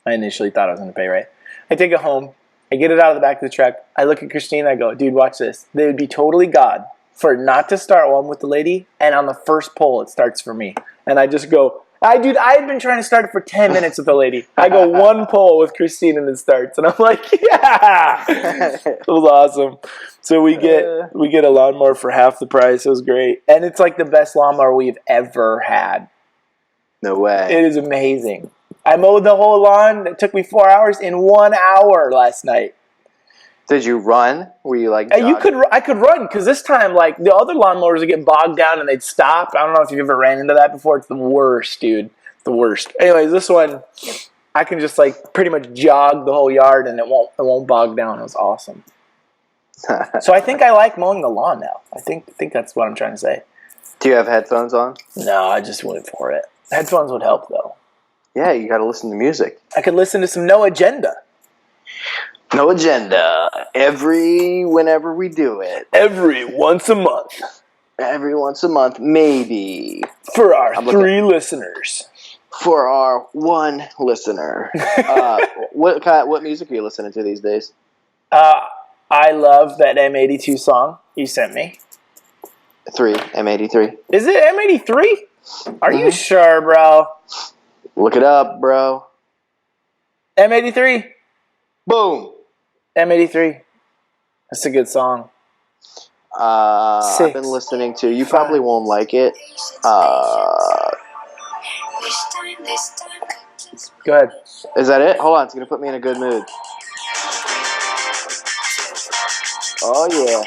I initially thought I was going to pay, right? I take it home. I get it out of the back of the truck. I look at Christine. I go, dude, watch this. They would be totally God for it not to start one with the lady. And on the first pull, it starts for me. And I just go, I had been trying to start it for 10 minutes with the lady. I go one pull with Christine and it starts. And I'm like, yeah, it was awesome. So we get a lawnmower for half the price. It was great. And it's like the best lawnmower we've ever had. No way. It is amazing. I mowed the whole lawn. It took me 4 hours in 1 hour last night. Did you run? Were you like jogging? I could run because this time, like, the other lawnmowers would get bogged down and they'd stop. I don't know if you've ever ran into that before. It's the worst, dude. It's the worst. Anyways, this one, I can just, like, pretty much jog the whole yard and it won't bog down. It was awesome. So I think I like mowing the lawn now. I think that's what I'm trying to say. Do you have headphones on? No, I just went for it. Headphones would help, though. Yeah, you got to listen to music. I could listen to some No Agenda. No Agenda. Whenever we do it. Every once a month. Every once a month, maybe. For our 3 listeners. For our 1 listener. What music are you listening to these days? I love that M83 song you sent me. M83. Is it M83? Are you sure, bro? Look it up, bro. M83. Boom. M83. That's a good song. I've been listening to. You probably won't like it. Go ahead. Is that it? Hold on. It's gonna put me in a good mood. Oh yeah.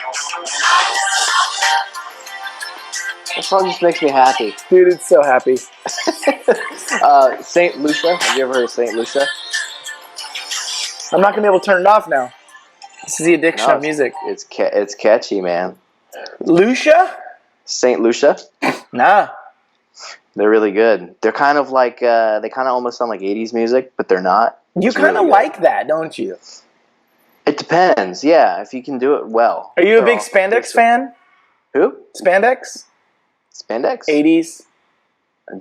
That song just makes me happy. Dude, it's so happy. Saint Lucia. Have you ever heard of Saint Lucia? I'm not going to be able to turn it off now. This is the addiction of music. It's catchy, man. Lucia? Saint Lucia? Nah. They're really good. They're kind of like, they kind of almost sound like 80s music, but they're not. You kind of like that, don't you? It depends, yeah, if you can do it well. Are you a big Spandex fan? Who? Spandex? Spandex? 80s.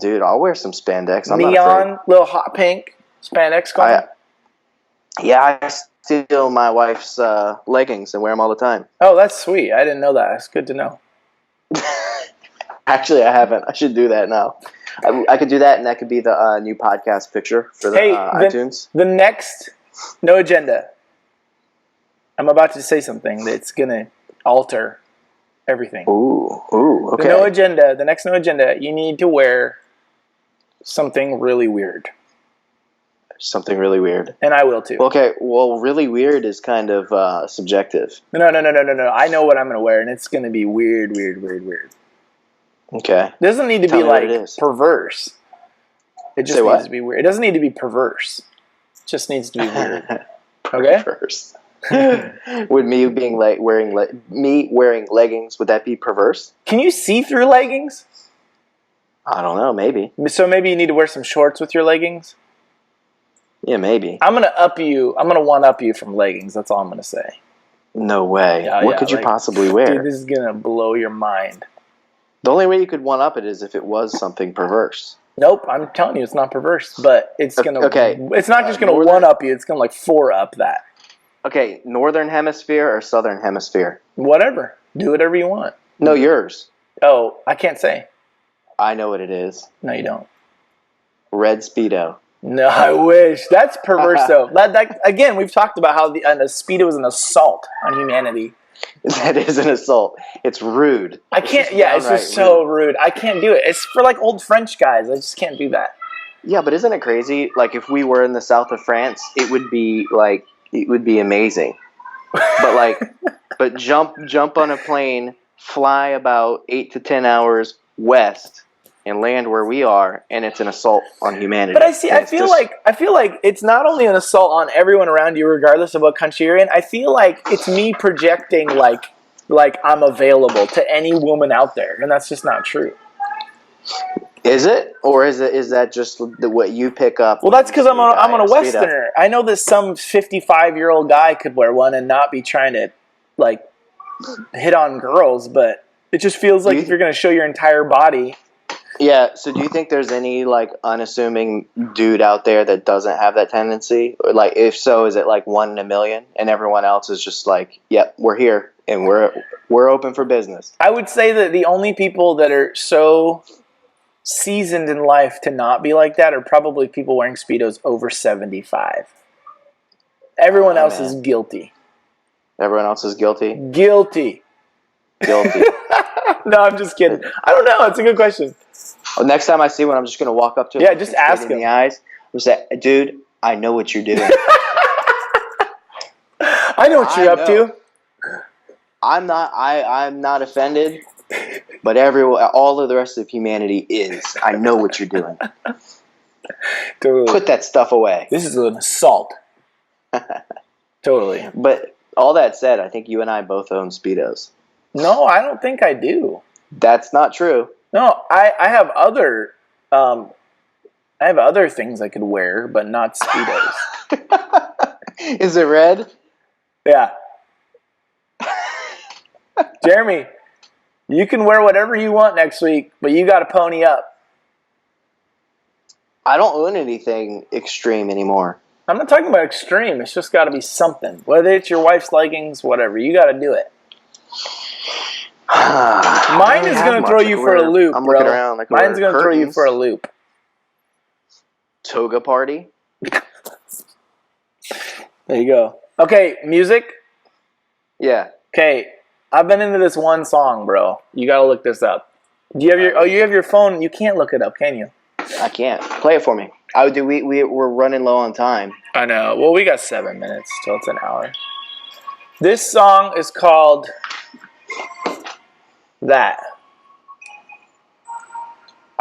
Dude, I'll wear some spandex. I'm Neon, not afraid. little hot pink spandex going. Yeah, I steal my wife's leggings and wear them all the time. Oh, that's sweet. I didn't know that. That's good to know. Actually, I haven't. I should do that now. I could do that, and that could be the new podcast picture for the iTunes. The next No Agenda. I'm about to say something that's going to alter everything. Ooh, okay. The next No Agenda, you need to wear something really weird. Something really weird. And I will too. Okay, well, really weird is kind of subjective. No. I know what I'm going to wear, and it's going to be weird. Okay. It doesn't need to be like perverse. It just Say what? needs to be weird. It doesn't need to be perverse. It just needs to be weird. Okay? Perverse. Would me being like wearing leggings, would that be perverse? Can you see through leggings? I don't know. Maybe. So maybe you need to wear some shorts with your leggings. Yeah, maybe. I'm gonna up you. I'm gonna one up you from leggings. That's all I'm gonna say. No way. Yeah, What could you possibly wear? Dude, this is gonna blow your mind. The only way you could one up it is if it was something perverse. Nope, I'm telling you, it's not perverse, but it's gonna. Okay. It's not just gonna one up you. It's gonna like four up that. Okay, northern hemisphere or southern hemisphere? Whatever. Do whatever you want. No, yours. Oh, I can't say. I know what it is. No, you don't. Red Speedo. No, I wish. That's perverse, though. That again, we've talked about how the Speedo is an assault on humanity. That is an assault. It's rude. I can't. Yeah, it's just so rude. I can't do it. It's for like old French guys. I just can't do that. Yeah, but isn't it crazy? Like if we were in the south of France, it would be amazing. But jump on a plane, fly about 8 to 10 hours west, and land where we are, and it's an assault on humanity. But I feel like it's not only an assault on everyone around you, regardless of what country you're in. I feel like it's me projecting like I'm available to any woman out there, and that's just not true. Is it, or is that just what you pick up? Well, that's because I'm on a Westerner. I know that some 55-year-old guy could wear one and not be trying to like hit on girls, but it just feels like if you're going to show your entire body. Yeah, so do you think there's any, like, unassuming dude out there that doesn't have that tendency? Or, like, if so, is it, like, 1 in a million? And everyone else is just like, yep, we're here, and we're open for business. I would say that the only people that are so seasoned in life to not be like that are probably people wearing Speedos over 75. Everyone else is guilty. Everyone else is guilty? Guilty. No, I'm just kidding. I don't know. It's a good question. Well, next time I see one, I'm just going to walk up to him. Yeah, just ask him in the eyes. I'm say, dude, I know what you're doing. I know what you're up to. I'm not offended, but all of the rest of humanity is. I know what you're doing. Totally. Put that stuff away. This is an assault. Totally. But all that said, I think you and I both own Speedos. No, I don't think I do. That's not true. No, I have other things I could wear, but not Speedos. Is it red? Yeah. Jeremy, you can wear whatever you want next week, but you got to pony up. I don't own anything extreme anymore. I'm not talking about extreme. It's just got to be something. Whether it's your wife's leggings, whatever. You got to do it. Mine is going to throw you for a loop, I'm bro. looking around like mine's going to throw you for a loop. Toga party? There you go. Okay, music? Yeah. Okay, I've been into this one song, bro. You got to look this up. Do you have you have your phone? You can't look it up, can you? I can't. Play it for me. We're running low on time. I know. Well, we got 7 minutes till it's an hour. This song is called That.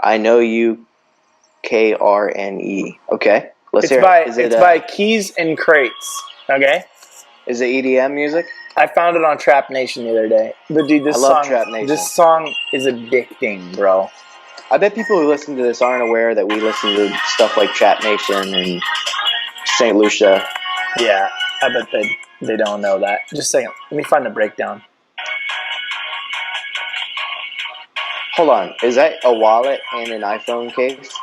I know you, KRNE. Okay, let's hear it. It's by Keys and Crates. Okay. Is it EDM music? I found it on Trap Nation the other day. But dude, I love Trap Nation. This song is addicting, bro. I bet people who listen to this aren't aware that we listen to stuff like Trap Nation and St. Lucia. Yeah, I bet they don't know that. Just a second. Let me find the breakdown. Hold on. Is that a wallet and an iPhone case?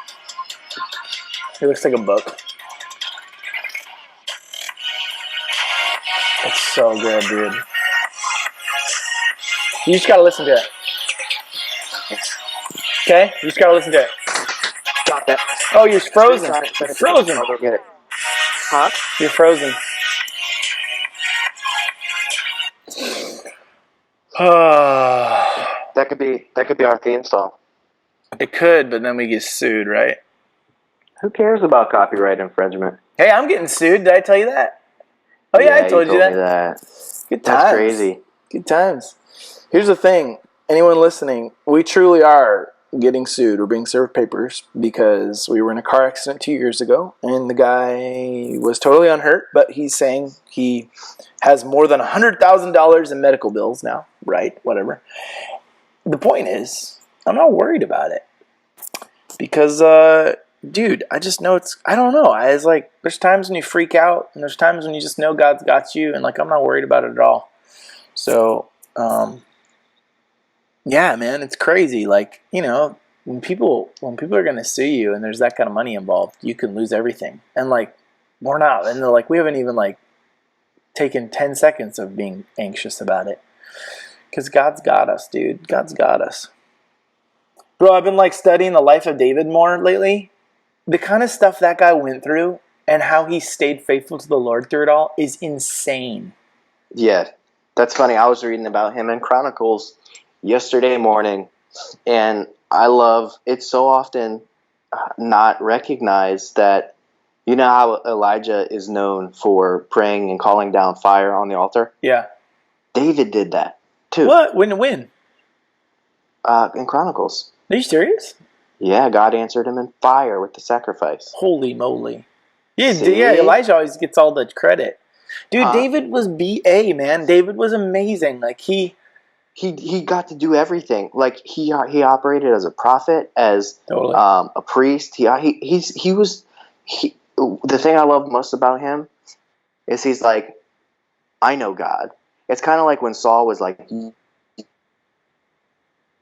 It looks like a book. It's so good, dude. You just gotta listen to it. Okay? You just gotta listen to it. Got that. Oh, you're frozen. You're frozen. I'll go get it. Huh? You're frozen. That could be our theme song. It could, but then we get sued, right? Who cares about copyright infringement? Hey, I'm getting sued. Did I tell you that? Oh yeah, I told you that. Me that. Good times. That's crazy. Good times. Here's the thing. Anyone listening, we truly are getting sued. We're being served papers because we were in a car accident 2 years ago, and the guy was totally unhurt, but he's saying he has more than $100,000 in medical bills now. Right? Whatever. The point is, I'm not worried about it. because, dude, I just know I don't know. It's like, there's times when you freak out, and there's times when you just know God's got you, and like, I'm not worried about it at all. So, yeah, man, it's crazy. Like, when people are gonna sue you and there's that kind of money involved, you can lose everything. And like, we're not, and they're like, we haven't even like taken 10 seconds of being anxious about it. Because God's got us, dude. God's got us. Bro, I've been like studying the life of David more lately. The kind of stuff that guy went through and how he stayed faithful to the Lord through it all is insane. Yeah, that's funny. I was reading about him in Chronicles yesterday morning, and I love it's so often not recognized that you know how Elijah is known for praying and calling down fire on the altar? Yeah. David did that too. What? When? In Chronicles. Are you serious? Yeah, God answered him in fire with the sacrifice. Holy moly. Yeah, See? yeah, Elijah always gets all the credit. Dude, David was BA, man. David was amazing. Like, he got to do everything. Like, he operated as a prophet, as totally. A priest. The thing I love most about him is he's like, I know God. It's kind of like when Saul was like,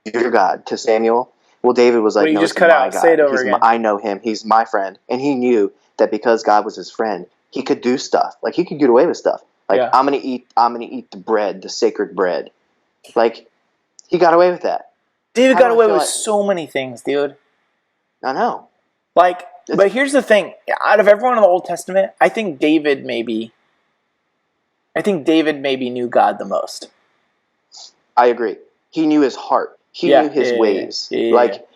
you're God to Samuel. Well, David was like, Wait, you no, just it's cut my out. God. Say it over again. I know him. He's my friend. And he knew that because God was his friend, he could do stuff. Like, he could get away with stuff. Like, yeah. I'm gonna eat the bread, the sacred bread. Like, he got away with that. David got away with so many things, dude. I know. Like, but here's the thing. Out of everyone in the Old Testament, I think David maybe knew God the most. I agree. He knew his heart. He knew his ways. Yeah. Like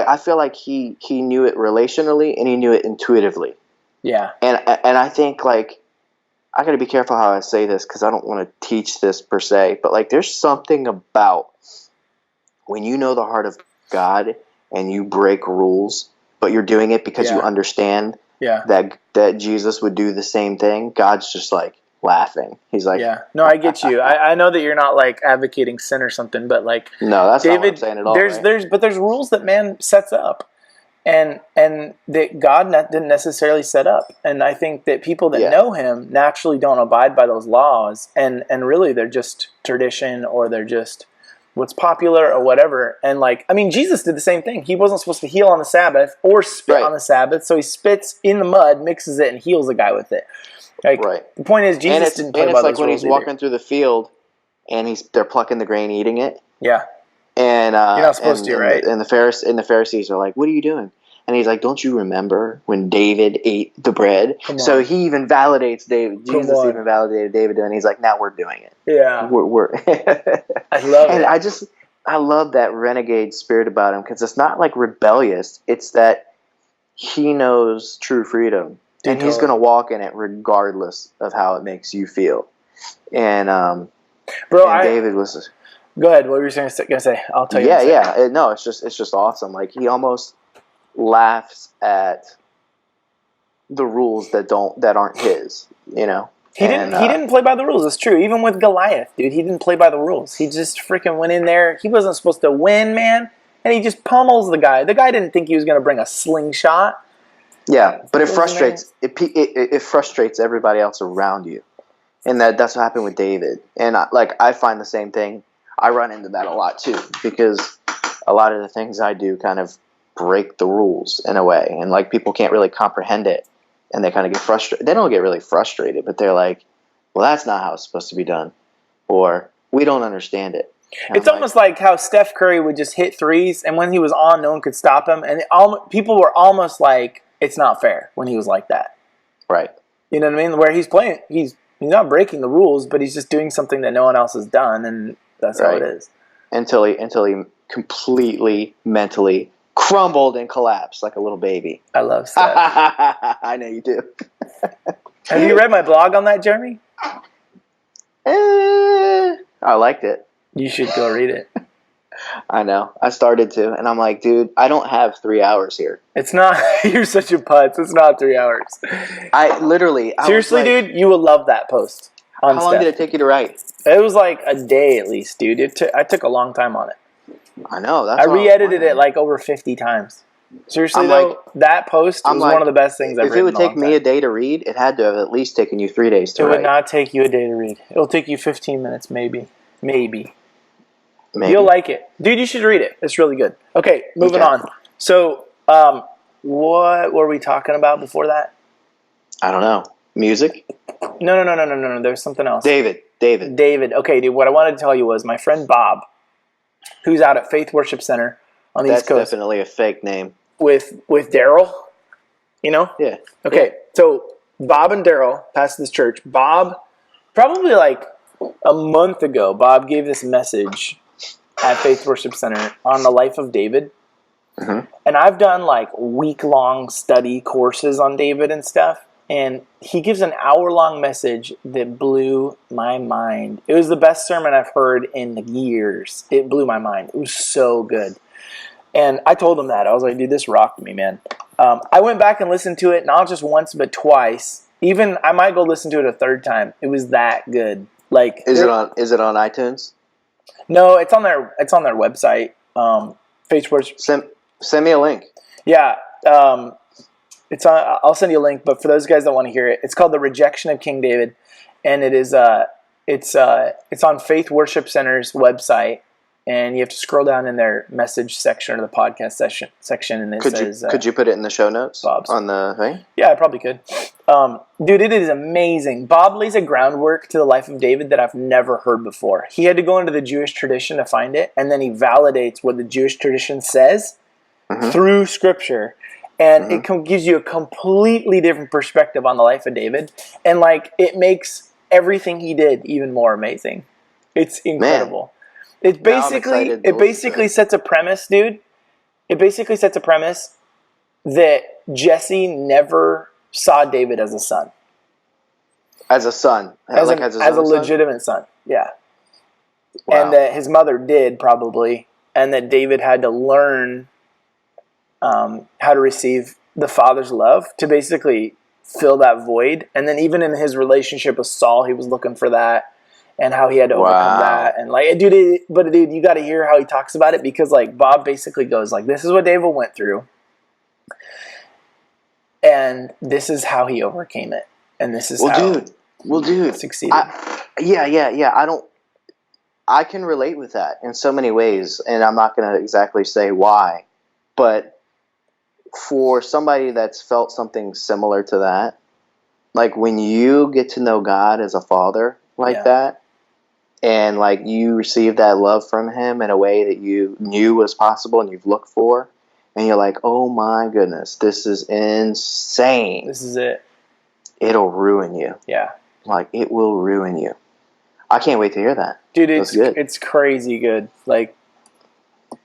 I feel like he knew it relationally and he knew it intuitively. Yeah. And I think, like, I got to be careful how I say this because I don't want to teach this per se, but like, there's something about when you know the heart of God and you break rules, but you're doing it because you understand that Jesus would do the same thing. God's just like laughing. He's like, yeah, no, I get you. I know that you're not like advocating sin or something, but like, no, that's David, not what I'm saying at all. There's rules that man sets up, and that God didn't necessarily set up. And I think that people that know him naturally don't abide by those laws, and really they're just tradition, or they're just what's popular or whatever. And like, I mean, Jesus did the same thing. He wasn't supposed to heal on the Sabbath or spit on the Sabbath, so he spits in the mud, mixes it, and heals the guy with it. Like, the point is, Jesus didn't play by those rules. And it's like when he's walking through the field and they're plucking the grain, eating it. Yeah. And you're not supposed to, right? And the Pharisees are like, "What are you doing?" And he's like, "Don't you remember when David ate the bread?" So he even validates David. Jesus even validated David, and he's like, "Now we're doing it." Yeah. We're I love it. And I love that renegade spirit about him because it's not like rebellious. It's that he knows true freedom. Dude, and he's going to walk in it regardless of how it makes you feel. And David was. Go ahead. What were you going to say? I'll tell you. Yeah. No, it's just awesome. Like, he almost laughs at the rules that aren't his. You know. He didn't play by the rules. It's true. Even with Goliath, dude, he didn't play by the rules. He just freaking went in there. He wasn't supposed to win, man, and he just pummels the guy. The guy didn't think he was going to bring a slingshot. Yeah, but it frustrates everybody else around you, and that's what happened with David. And I find the same thing. I run into that a lot too, because a lot of the things I do kind of break the rules in a way, and like, people can't really comprehend it, and they kind of get frustrated. They don't get really frustrated, but they're like, "Well, that's not how it's supposed to be done," or "We don't understand it." And it's almost like how Steph Curry would just hit threes, and when he was on, no one could stop him, and people were almost like, it's not fair when he was like that. Right. You know what I mean? Where he's playing, he's not breaking the rules, but he's just doing something that no one else has done, and that's how it is. Until he completely mentally crumbled and collapsed like a little baby. I love Steph. I know you do. Have you read my blog on that, Jeremy? I liked it. You should go read it. I know. I started to, and I'm like, dude, I don't have 3 hours here. It's not. You're such a putz. It's not 3 hours. Seriously, dude, you will love that post. How long did it take you to write? It was like a day at least, dude. I took a long time on it. I know. I re-edited it like over 50 times. Seriously I'm though, like, that post was one of the best things I've if written it would in a long take me a time. day to read, it had to have at least taken you 3 days to It write. would not take you a day to read. It'll take you 15 minutes, maybe. Maybe. You'll like it. Dude, you should read it. It's really good. Okay, moving on. So, what were we talking about before that? I don't know. Music? No. There's something else. David. Okay, dude, what I wanted to tell you was my friend Bob, who's out at Faith Worship Center on the East Coast. That's definitely a fake name. With Daryl, you know? Yeah. Okay, so Bob and Daryl passed this church. Bob, probably like a month ago, Bob gave this message at Faith Worship Center on the life of David. Mm-hmm. And I've done like week-long study courses on David and stuff. And he gives an hour-long message that blew my mind. It was the best sermon I've heard in years. It blew my mind. It was so good. And I told him that. I was like, dude, this rocked me, man. I went back and listened to it, not just once, but twice. Even, I might go listen to it a third time. It was that good. Like, Is it on iTunes? No, it's on their website. Facebook. Send me a link. Yeah. It's on. I'll send you a link. But for those guys that want to hear it, it's called "The Rejection of King David," and it is it's on Faith Worship Center's website, and you have to scroll down in their message section or the podcast section, and it says. Could you put it in the show notes? Bob's. On the thing? Yeah, I probably could. Dude, it is amazing. Bob lays a groundwork to the life of David that I've never heard before. He had to go into the Jewish tradition to find it, and then he validates what the Jewish tradition says through Scripture. And it gives you a completely different perspective on the life of David. And, like, it makes everything he did even more amazing. It's incredible. Man. It basically sets a premise, dude. It basically sets a premise that Jesse never saw David as a son. As a son? As a legitimate son, yeah. Wow. And that his mother did, probably. And that David had to learn how to receive the father's love to basically fill that void. And then even in his relationship with Saul, he was looking for that and how he had to overcome that. And like, dude, you got to hear how he talks about it, because like Bob basically goes like, this is what David went through, and this is how he overcame it, and this is how he succeeded. I can relate with that in so many ways, and I'm not going to exactly say why, but for somebody that's felt something similar to that, like when you get to know God as a father like that, and like you receive that love from him in a way that you knew was possible and you've looked for, and you're like, oh my goodness, this is insane. This is it. It'll ruin you. Yeah. Like, it will ruin you. I can't wait to hear that. Dude, it's crazy good. Like,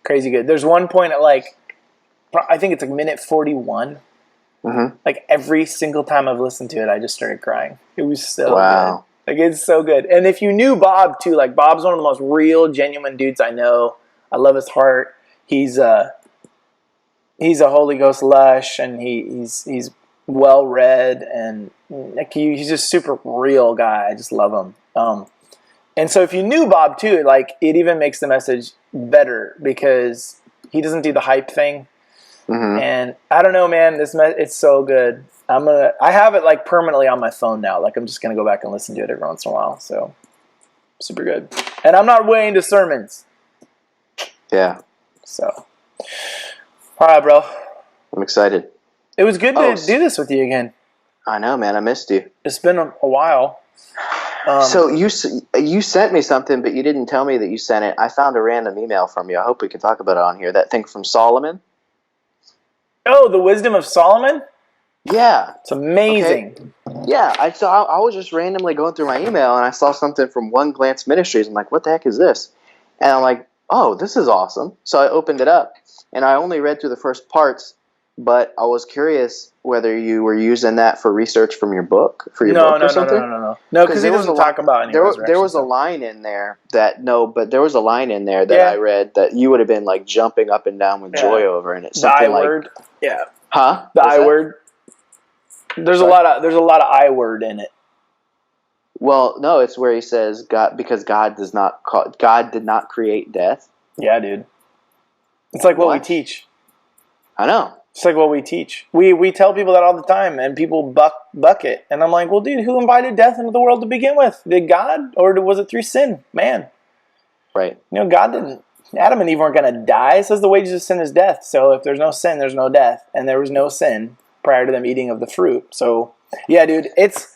crazy good. There's one point at like, I think it's like minute 41. Mm-hmm. Like every single time I've listened to it, I just started crying. It was so good. Like, it's so good. And if you knew Bob too, like Bob's one of the most real, genuine dudes I know. I love his heart. He's a Holy Ghost lush, and he's well read, and like he's just super real guy. I just love him. And so if you knew Bob too, like it even makes the message better because he doesn't do the hype thing. Mm-hmm. And I don't know, man, it's so good. I have it like permanently on my phone now. Like I'm just going to go back and listen to it every once in a while. So super good. And I'm not way into sermons. Yeah. So, all right, bro. I'm excited. It was good to do this with you again. I know, man. I missed you. It's been a while. So you sent me something, but you didn't tell me that you sent it. I found a random email from you. I hope we can talk about it on here. That thing from Solomon. Oh, the wisdom of Solomon? Yeah. It's amazing. Okay. Yeah. I was just randomly going through my email, and I saw something from One Glance Ministries. I'm like, what the heck is this? And I'm like, oh, this is awesome. So I opened it up, and I only read through the first parts, but I was curious whether you were using that for research from your book, or something. No, because he doesn't talk about any there was a line in there that I read that you would have been like jumping up and down with joy over, and it's something the I word. Yeah. Huh? The I word. There's a lot of I word in it. Well, no, it's where he says God did not create death. Yeah, dude. It's like what we teach. I know. It's like what we teach. We tell people that all the time, and people buck it. And I'm like, well, dude, who invited death into the world to begin with? Did God, or was it through sin? Man. Right. God didn't. Adam and Eve weren't going to die. It says the wages of sin is death. So if there's no sin, there's no death. And there was no sin prior to them eating of the fruit. So, yeah, dude, it's...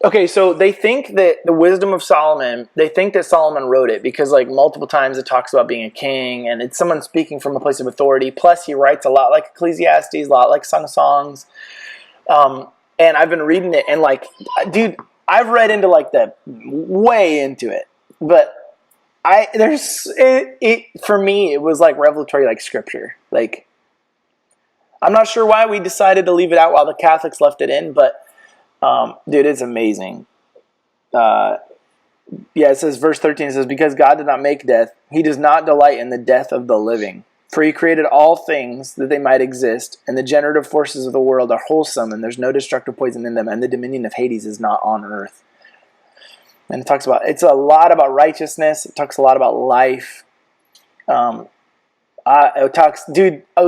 Okay, so they think that the wisdom of Solomon, they think that Solomon wrote it because, like, multiple times it talks about being a king, and it's someone speaking from a place of authority. Plus, he writes a lot like Ecclesiastes, a lot like Song of Songs. And I've been reading it, and, like, dude, I've read into, like, way into it. But for me, it was, like, revelatory, like, scripture. Like, I'm not sure why we decided to leave it out while the Catholics left it in, but... dude, it's amazing. It says, verse 13, it says, because God did not make death, he does not delight in the death of the living. For he created all things that they might exist, and the generative forces of the world are wholesome, and there's no destructive poison in them, and the dominion of Hades is not on earth. And it's a lot about righteousness. It talks a lot about life. The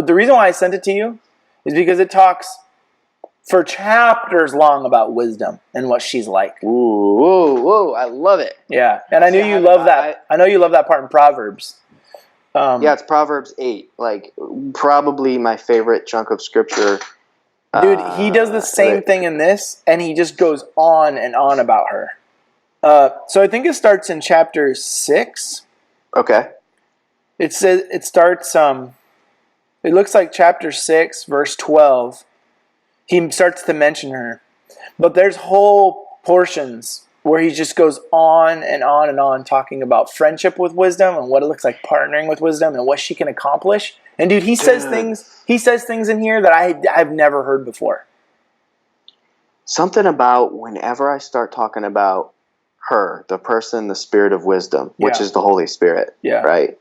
reason why I sent it to you is because it talks for chapters long about wisdom and what she's like. Ooh, I love it. Yeah, and I know you love that. I know you love that part in Proverbs. Yeah, it's Proverbs 8. Like, probably my favorite chunk of scripture. Dude, he does the same thing in this, and he just goes on and on about her. So I think it starts in chapter 6. Okay. It says it starts. It looks like chapter 6, verse 12. He starts to mention her. But there's whole portions where he just goes on and on and on talking about friendship with wisdom and what it looks like partnering with wisdom and what she can accomplish. And dude, he says things in here that I've never heard before. Something about whenever I start talking about her, the person, the spirit of wisdom, which is the Holy Spirit, right?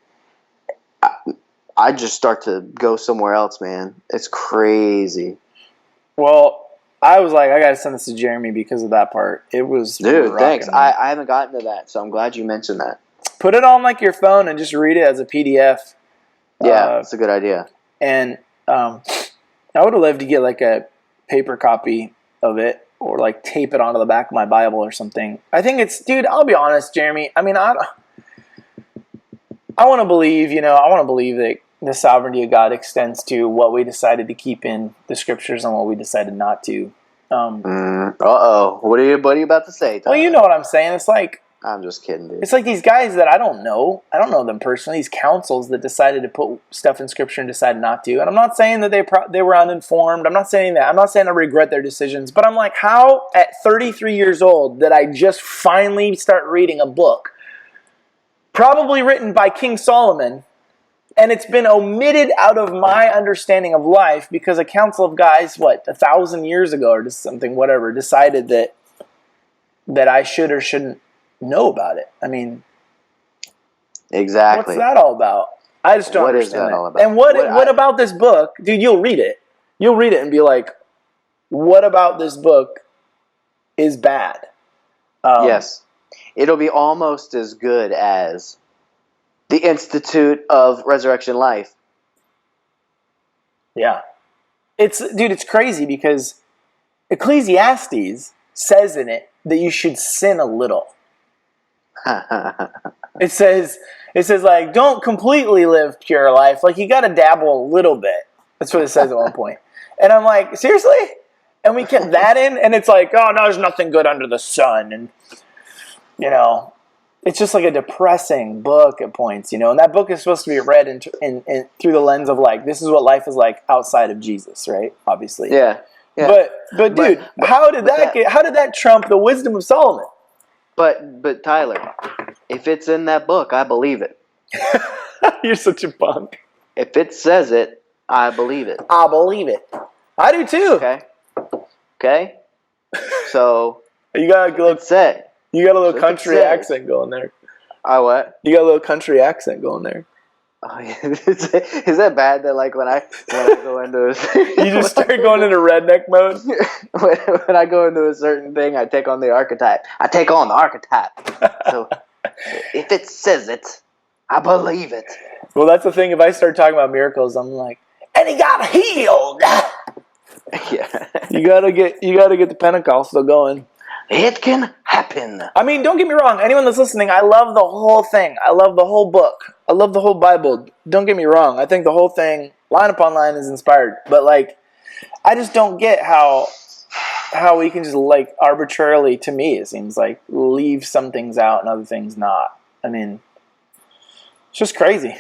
I just start to go somewhere else, man. It's crazy. Well, I was like, I gotta send this to Jeremy because of that part. It was... Dude, thanks. I haven't gotten to that, so I'm glad you mentioned that. Put it on, like, your phone and just read it as a PDF. Yeah, that's a good idea. And I would have loved to get, like, a paper copy of it or, like, tape it onto the back of my Bible or something. I think it's... Dude, I'll be honest, Jeremy. I mean, I want to believe, that the sovereignty of God extends to what we decided to keep in the scriptures and what we decided not to. Uh-oh. What are you about to say, Tyler? Well, you know what I'm saying. It's like... I'm just kidding, dude. It's like these guys that I don't know them personally, these councils that decided to put stuff in scripture and decided not to. And I'm not saying that they were uninformed. I'm not saying that. I'm not saying I regret their decisions. But I'm like, how at 33 years old did I just finally start reading a book, probably written by King Solomon, and it's been omitted out of my understanding of life because a council of guys, 1,000 years ago or just something, whatever, decided that I should or shouldn't know about it. I mean, exactly. What's that all about? I just don't understand that. All about? And what about this book? Dude, you'll read it. You'll read it and be like, what about this book is bad? Yes. It'll be almost as good as the Institute of Resurrection Life. Yeah. It's crazy because Ecclesiastes says in it that you should sin a little. It says like, don't completely live pure life. Like, you got to dabble a little bit. That's what it says at one point. And I'm like, seriously? And we kept that in, and it's like, oh, no, there's nothing good under the sun. And, it's just like a depressing book at points, And that book is supposed to be read in through the lens of, like, this is what life is like outside of Jesus, right? Obviously. Yeah. But dude, how did that trump the wisdom of Solomon? But Tyler, if it's in that book, I believe it. You're such a punk. If it says it, I believe it. I believe it. I do too. Okay. So you got a little say. You got a little country accent going there. What? You got a little country accent going there. Oh, yeah. Is that bad that, like, when I go into you just start going into redneck mode? when I go into a certain thing, I take on the archetype. So if it says it, I believe it. Well, that's the thing. If I start talking about miracles, I'm like, and he got healed. Yeah. You gotta get the Pentecostal going. It can happen. I mean, don't get me wrong. Anyone that's listening, I love the whole thing. I love the whole book. I love the whole Bible. Don't get me wrong. I think the whole thing, line upon line, is inspired. But like, I just don't get how we can just like arbitrarily, to me, it seems like, leave some things out and other things not. I mean, it's just crazy.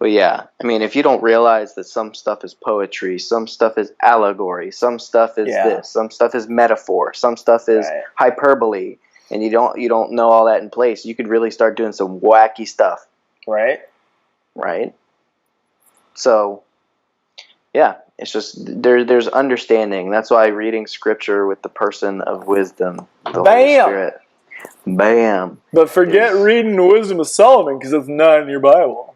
But yeah, I mean, if you don't realize that some stuff is poetry, some stuff is allegory, some stuff is this, some stuff is metaphor, some stuff is hyperbole, and you don't know all that in place, you could really start doing some wacky stuff. Right? Right? So, yeah, it's just there's understanding. That's why reading scripture with the person of wisdom, the Holy Spirit. Bam. But forget reading the Wisdom of Solomon because it's not in your Bible.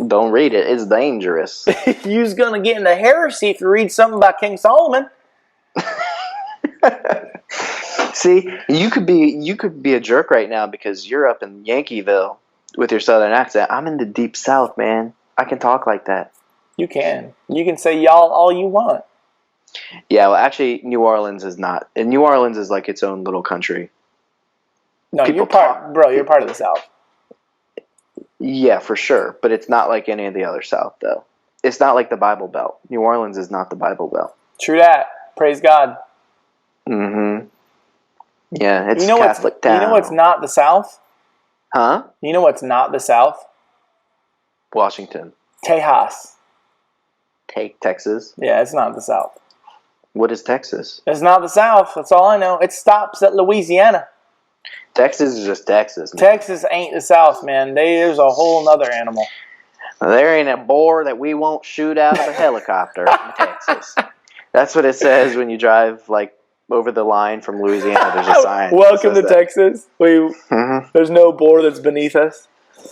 Don't read it. It's dangerous. You're gonna get into heresy if you read something about King Solomon. See, you could be a jerk right now because you're up in Yankeeville with your southern accent. I'm in the deep south, man. I can talk like that. You can say y'all all you want. Yeah, well, actually, New Orleans is not. And New Orleans is like its own little country. No, you're part of the South. Yeah, for sure. But it's not like any of the other South, though. It's not like the Bible Belt. New Orleans is not the Bible Belt. True that. Praise God. Mm-hmm. Yeah, it's Catholic town. You know what's not the South? Huh? You know what's not the South? Washington. Tejas. Texas? Yeah, it's not the South. What is Texas? It's not the South. That's all I know. It stops at Louisiana. Texas is just Texas, man. Texas ain't the South, man. There's a whole nother animal. There ain't a boar that we won't shoot out of a helicopter in Texas. That's what it says when you drive like over the line from Louisiana. There's a sign. Welcome to Texas. There's no boar that's beneath us.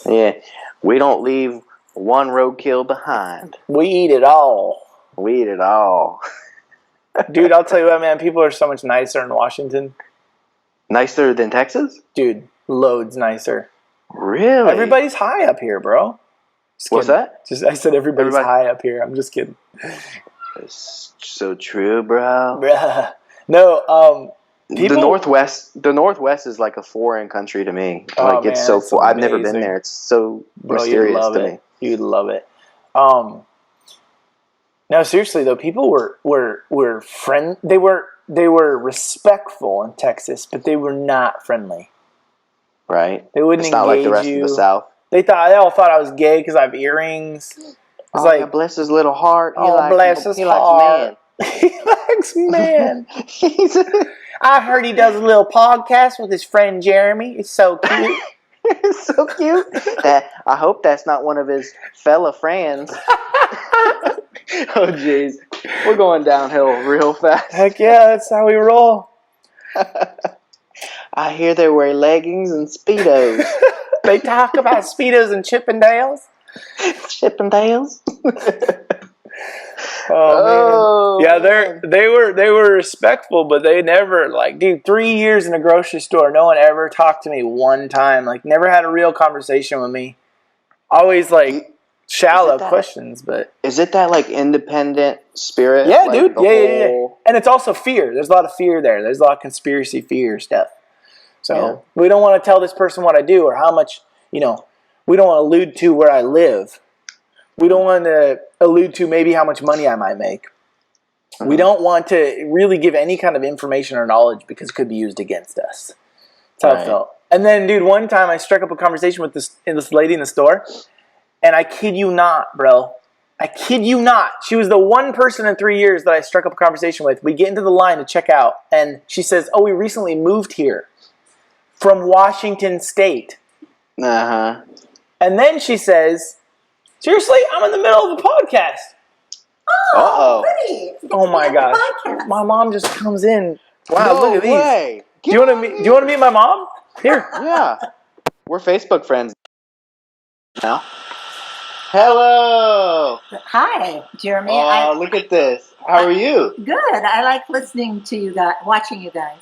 Yeah, we don't leave one roadkill behind. We eat it all. We eat it all. Dude, I'll tell you what, man. People are so much nicer in Washington. Nicer than Texas? Dude, loads nicer. Really? Everybody's high up here, bro. What's that? I said everybody's high up here. I'm just kidding. It's so true, bro. Bruh. No, people, the Northwest is like a foreign country to me. Like it's so I've never been there. It's so mysterious to me. You'd love it. No, seriously though, people were friend. They were respectful in Texas, but they were not friendly. Right. They wouldn't engage you. It's not like the rest of the South. They all thought I was gay because I have earrings. It's like, bless his little heart. Bless his heart. He likes man. I heard he does a little podcast with his friend Jeremy. It's so cute. It's so cute. I hope that's not one of his fella friends. Oh, jeez. We're going downhill real fast. Heck yeah, that's how we roll. I hear they wear leggings and Speedos. They talk about Speedos and Chippendales. Chippendales? Oh man. Yeah, they were respectful, but they never, like, dude, 3 years in a grocery store, no one ever talked to me one time. Like, never had a real conversation with me. Always like shallow questions, but is it that like independent spirit? Yeah, like, dude. Yeah. And it's also fear. There's a lot of fear there. There's a lot of conspiracy fear stuff. So we don't want to tell this person what I do or how much, we don't want to allude to where I live. We don't want to allude to maybe how much money I might make. Mm-hmm. We don't want to really give any kind of information or knowledge because it could be used against us. That's how I felt. And then, dude, one time I struck up a conversation with this lady in the store, and I kid you not, bro. I kid you not. She was the one person in 3 years that I struck up a conversation with. We get into the line to check out, and she says, "Oh, we recently moved here from Washington State." Uh-huh. And then she says, "Seriously, I'm in the middle of a podcast." Pretty. Oh my gosh. My mom just comes in. Wow, look at these. Way. Do you want to meet my mom? Here. Yeah. We're Facebook friends now. Hello. Hi, Jeremy. Oh, look at this. How are you? Good. I like listening to you guys, watching you guys.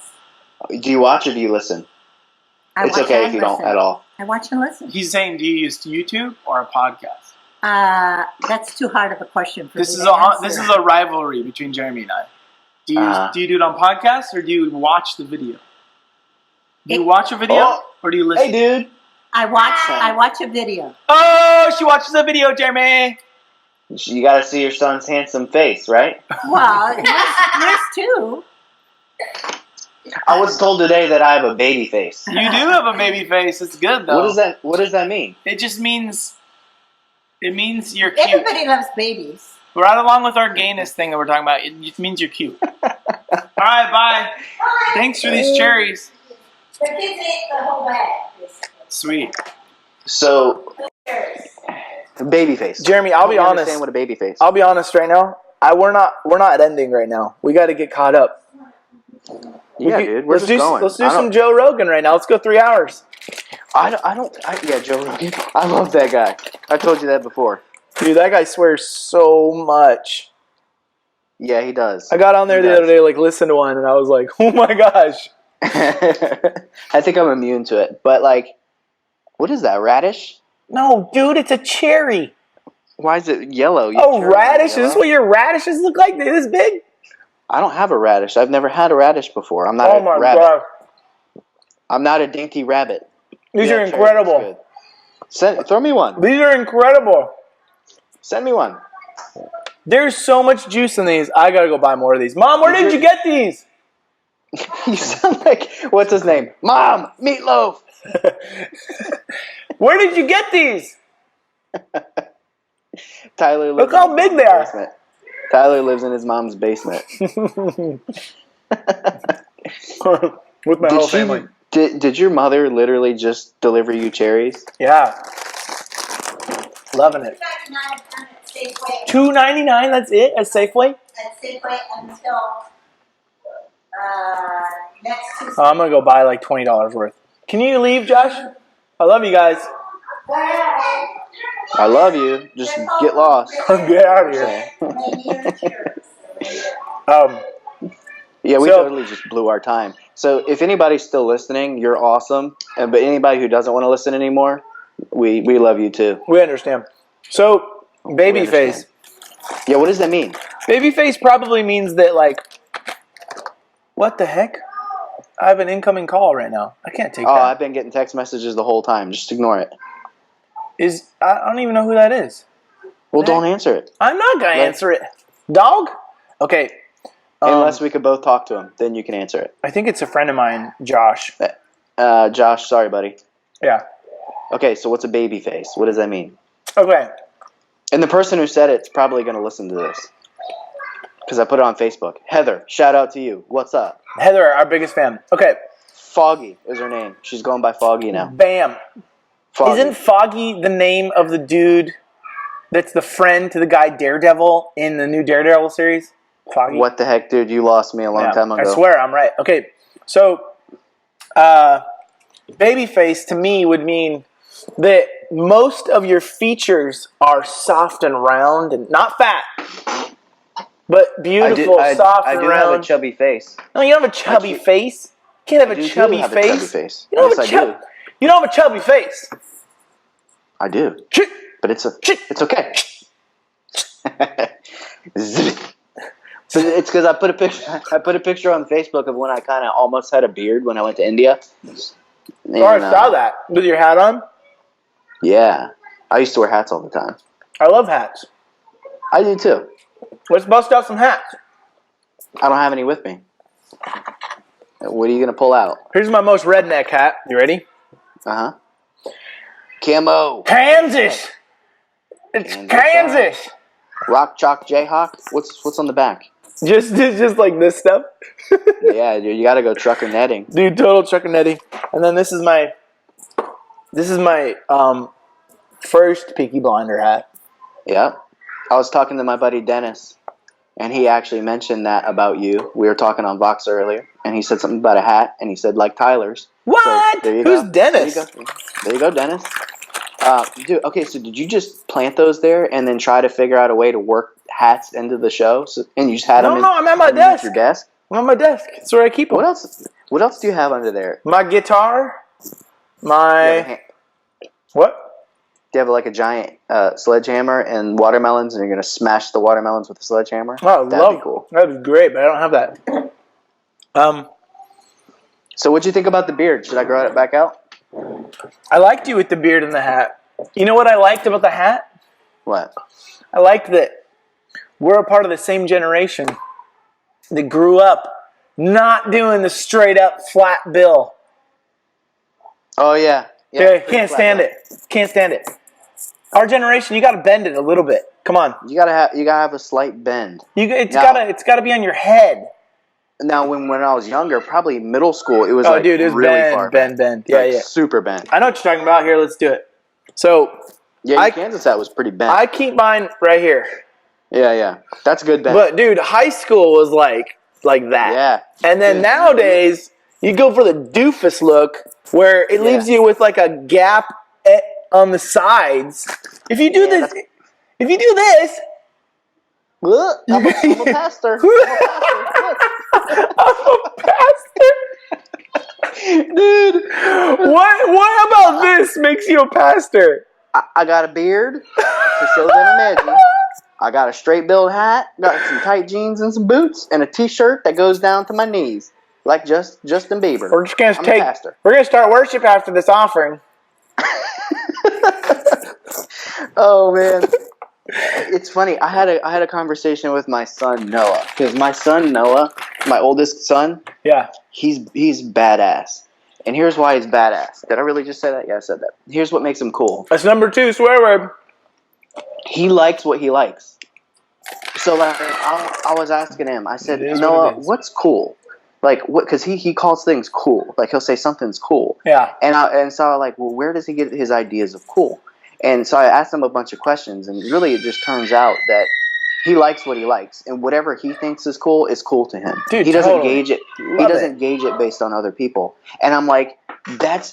Do you watch or do you listen? It's okay if you don't at all. I watch and listen. He's saying, do you use YouTube or a podcast? That's too hard of a question for This me is to answer. this is a rivalry between Jeremy and I. Do you do it on podcasts or do you watch the video? Do you watch a video or do you listen? Hey, dude. I watch a video. Oh, she watches a video, Jeremy. You got to see your son's handsome face, right? Well, yours too. I was told today that I have a baby face. You do have a baby face. It's good though. What does that mean? It just means you're cute. Everybody loves babies. Right along with our gayness thing that we're talking about, it just means you're cute. All right, bye. Thanks for these cherries. The kids ate the whole bag. Sweet. So, baby face. Jeremy, I'll be honest. Understand what a baby face. I'll be honest right now. We're not ending right now. We got to get caught up. Yeah, dude. We're Let's just going. Let's do some Joe Rogan right now. Let's go 3 hours. Yeah, Joe Rogan. I love that guy. I told you that before. Dude, that guy swears so much. Yeah, he does. I got on there the other day, listened to one, and I was like, oh my gosh. I think I'm immune to it. But, what is that, radish? No, dude, it's a cherry. Why is it yellow? Radish? Is this what your radishes look like? They're this big? I don't have a radish. I've never had a radish before. I'm not a rabbit. God. I'm not a dainty rabbit. These are incredible. Throw me one. These are incredible. Send me one. There's so much juice in these. I gotta go buy more of these. Mom, where did you get these? You sound like, what's his name? Mom, Meatloaf. Where did you get these? Tyler lives Look how big they are. Basement. Tyler lives in his mom's basement. With my whole family. Did your mother literally just deliver you cherries? Yeah. Loving it. $2.99. That's it at Safeway. At Safeway until next Tuesday. I'm gonna go buy $20 worth. Can you leave, Josh? I love you guys. I love you. Just get lost. Get out of here. Yeah, we totally just blew our time. So if anybody's still listening, you're awesome. But anybody who doesn't want to listen anymore, we love you too. We understand. So, babyface. Yeah, what does that mean? Babyface probably means that, what the heck? I have an incoming call right now. I can't take that. I've been getting text messages the whole time. Just ignore it. I don't even know who that is. Well, don't answer it. I'm not going to answer it. Dog? Okay. Unless we could both talk to him, then you can answer it. I think it's a friend of mine, Josh. Josh, sorry, buddy. Yeah. Okay, so what's a baby face? What does that mean? Okay. And the person who said it's probably going to listen to this. Because I put it on Facebook. Heather, shout out to you. What's up? Heather, our biggest fan. Okay. Foggy is her name. She's going by Foggy now. Bam. Foggy. Isn't Foggy the name of the dude that's the friend to the guy Daredevil in the new Daredevil series? Foggy? What the heck, dude? You lost me a long time ago. I swear I'm right. Okay, so babyface to me would mean that most of your features are soft and round and not fat, but beautiful, soft and round. I do have a chubby face. No, you don't have a chubby face. You can't have a chubby face. You don't have a chubby face. I do. But it's okay. But it's because I put a picture on Facebook of when I kind of almost had a beard when I went to India. And, I saw that with your hat on. Yeah, I used to wear hats all the time. I love hats. I do too. Let's bust out some hats. I don't have any with me. What are you gonna pull out? Here's my most redneck hat. You ready? Camo. Kansas. It's Kansas. Rock Chalk Jayhawk. What's on the back? Just like this stuff. Yeah, dude, you gotta go trucker netting. Dude, total trucker netting. And then this is my first Peaky Blinder hat. Yeah. I was talking to my buddy Dennis, and he actually mentioned that about you. We were talking on Vox earlier, and he said something about a hat, and he said like Tyler's. What? So, there you Who's go. Dennis? There you go, Dennis. Dude, okay, so did you just plant those there and then try to figure out a way to work hats into the show? And you just had them I'm at my desk. Your desk? I'm at my desk. That's where I keep them. What else do you have under there? My guitar. What? Do you have like a giant sledgehammer and watermelons, and you're gonna smash the watermelons with a sledgehammer? Oh, That'd be cool. That'd be great, but I don't have that. So what'd you think about the beard? Should I grow it back out? I liked you with the beard and the hat. You know what I liked about the hat? What? I liked that we're a part of the same generation that grew up not doing the straight up flat bill. Oh yeah. Yeah, can't stand it. Can't stand it. Our generation, you got to bend it a little bit. Come on. You gotta have a slight bend. It's gotta be on your head. Now, when I was younger, probably middle school, it was Dude, it was really far bend. Yeah, like, yeah. super bent. I know what you're talking about. Here, let's do it. So, Yeah, your Kansas hat was pretty bent. I keep mine right here. Yeah. That's good bent. But dude, high school was like that. Yeah. And then nowadays, you go for the doofus look where it leaves you with like a gap on the sides. If you do this, I'm a pastor. I'm a pastor. Dude, what about this makes you a pastor? I got a beard to show that I'm edgy. I got a straight billed hat, got some tight jeans and some boots, and a t-shirt that goes down to my knees, like Justin Bieber. We're just gonna a pastor. We're gonna start worship after this offering. Oh man, it's funny. I had a conversation with my son Noah, because my son Noah, my oldest son, he's badass, and here's why he's badass. Did I really just say that? Yeah, I said that. Here's what makes him cool. That's number 2 swear word. He likes what he likes. So like, I was asking him. I said, Noah, what's cool? Like, what? Because he calls things cool. Like, he'll say something's cool. Yeah. And so I like, well, where does he get his ideas of cool? And so I asked him a bunch of questions, and really it just turns out that he likes what he likes, and whatever he thinks is cool to him. Dude, he doesn't gauge it. He doesn't gauge it based on other people. And I'm like, that's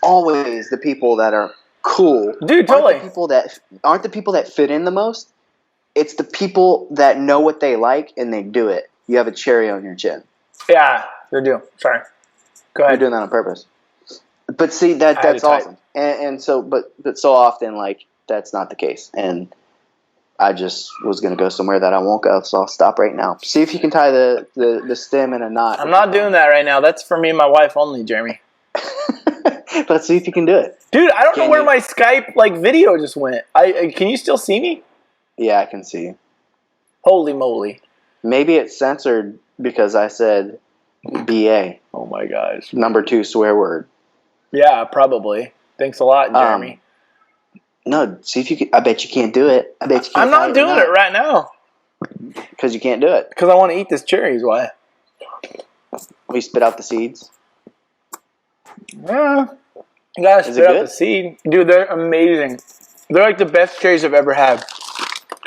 always the people that are cool. Dude, totally. Aren't the people that fit in the most? It's the people that know what they like and they do it. You have a cherry on your chin. Yeah, they do. Sorry. Go ahead. You're doing that on purpose. But see, that's awesome. And so, but so often, like, that's not the case. And I just was going to go somewhere that I won't go, so I'll stop right now. See if you can tie the stem in a knot. I'm not doing that right now. That's for me and my wife only, Jeremy. Let's see if you can do it. Dude, I don't know where my Skype video just went. Can you still see me? Yeah, I can see you. Holy moly. Maybe it's censored because I said BA. Oh my gosh. Number 2 swear word. Yeah, probably. Thanks a lot, Jeremy. No, see if you can. I bet you can't do it. I bet you can't. I'm not doing it right now. Because you can't do it. Because I want to eat this cherry is why. We spit out the seeds. Yeah. You gotta spit out the seed. Dude, they're amazing. They're like the best cherries I've ever had.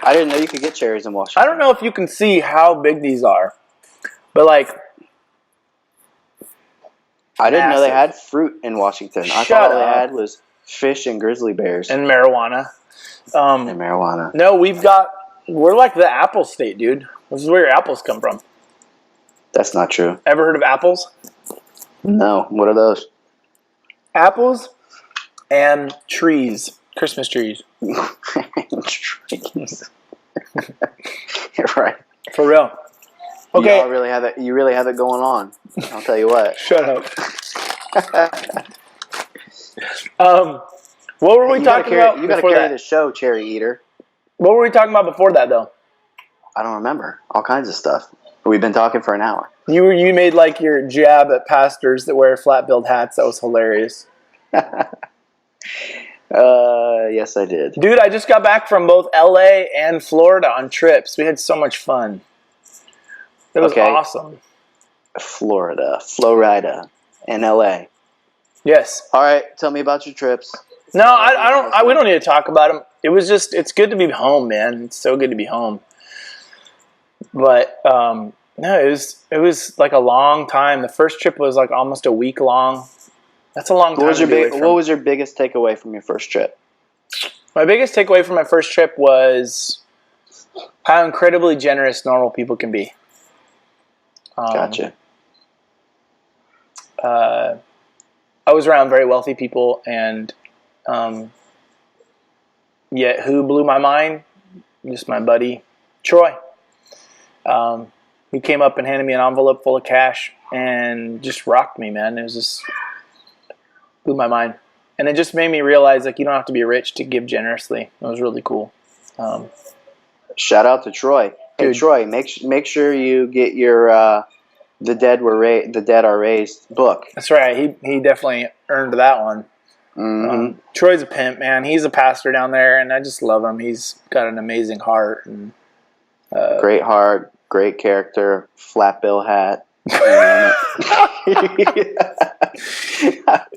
I didn't know you could get cherries in Washington. I don't know if you can see how big these are. But like... I didn't know they had fruit in Washington. I thought all they had was fish and grizzly bears. And marijuana. And marijuana. No, we're like the apple state, dude. This is where your apples come from. That's not true. Ever heard of apples? No. What are those? Apples and trees. Christmas trees. Trees. You're right. For real. Okay. You really have it going on. I'll tell you what. Shut up. What were we talking about? You gotta carry the show, cherry eater. What were we talking about before that, though? I don't remember. All kinds of stuff. We've been talking for an hour. You made like your jab at pastors that wear flat-billed hats. That was hilarious. Yes, I did. Dude, I just got back from both LA and Florida on trips. We had so much fun. It was awesome. Florida, and LA. Yes. All right, tell me about your trips. No, I don't. We don't need to talk about them. It was just, it's good to be home, man. It's so good to be home. But no, it was like a long time. The first trip was like almost a week long. That's a long time. What was your biggest takeaway from your first trip? My biggest takeaway from my first trip was how incredibly generous normal people can be. Gotcha. I was around very wealthy people, and Yet who blew my mind? Just my buddy Troy, who came up and handed me an envelope full of cash and just rocked me, man. It was just blew my mind. And it just made me realize, like, you don't have to be rich to give generously. It was really cool. Shout out to Troy. Hey, Dude. Troy, make sure you get your the Dead Are Raised book. That's right. He definitely earned that one. Mm-hmm. Troy's a pimp, man. He's a pastor down there, and I just love him. He's got an amazing heart. And Great heart, great character, flat bill hat.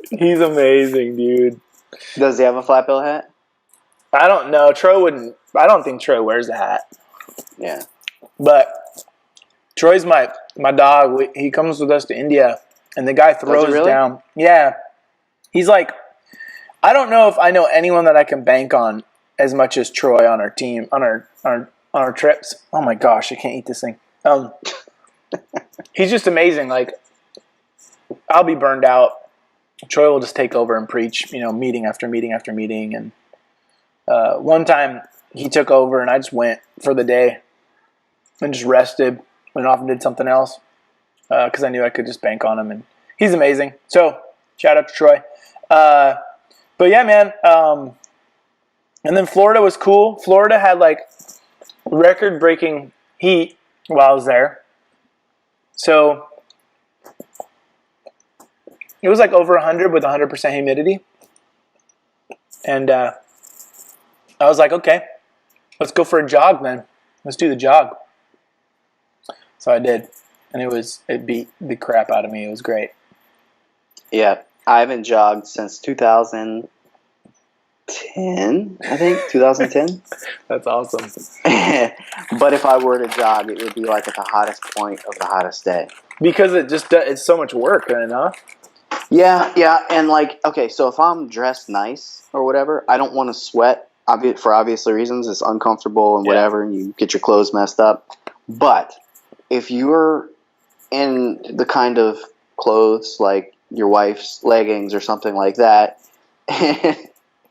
He's amazing, dude. Does he have a flat bill hat? I don't know. Troy wouldn't. I don't think Troy wears a hat. Yeah. But Troy's my dog. He comes with us to India, and the guy throws really? down. Yeah. He's like, I don't know if I know anyone that I can bank on as much as Troy on our team, on our trips. Oh my gosh, I can't eat this thing. He's just amazing. Like, I'll be burned out. Troy will just take over and preach, meeting after meeting after meeting. And one time he took over and I just went for the day and just rested, went off and did something else because I knew I could just bank on him. And he's amazing. So shout out to Troy. But yeah, man. And then Florida was cool. Florida had like record-breaking heat while I was there. So it was like over 100 with 100% humidity. And I was like, okay, let's go for a jog then. Let's do the jog. So I did. And it beat the crap out of me. It was great. Yeah. I haven't jogged since 2010, I think. 2010. That's awesome. But if I were to jog, it would be like at the hottest point of the hottest day. Because it's so much work, enough. Yeah. And like, okay, so if I'm dressed nice or whatever, I don't want to sweat for obvious reasons. It's uncomfortable and whatever, and you get your clothes messed up. But if you're in the kind of clothes like your wife's leggings or something like that,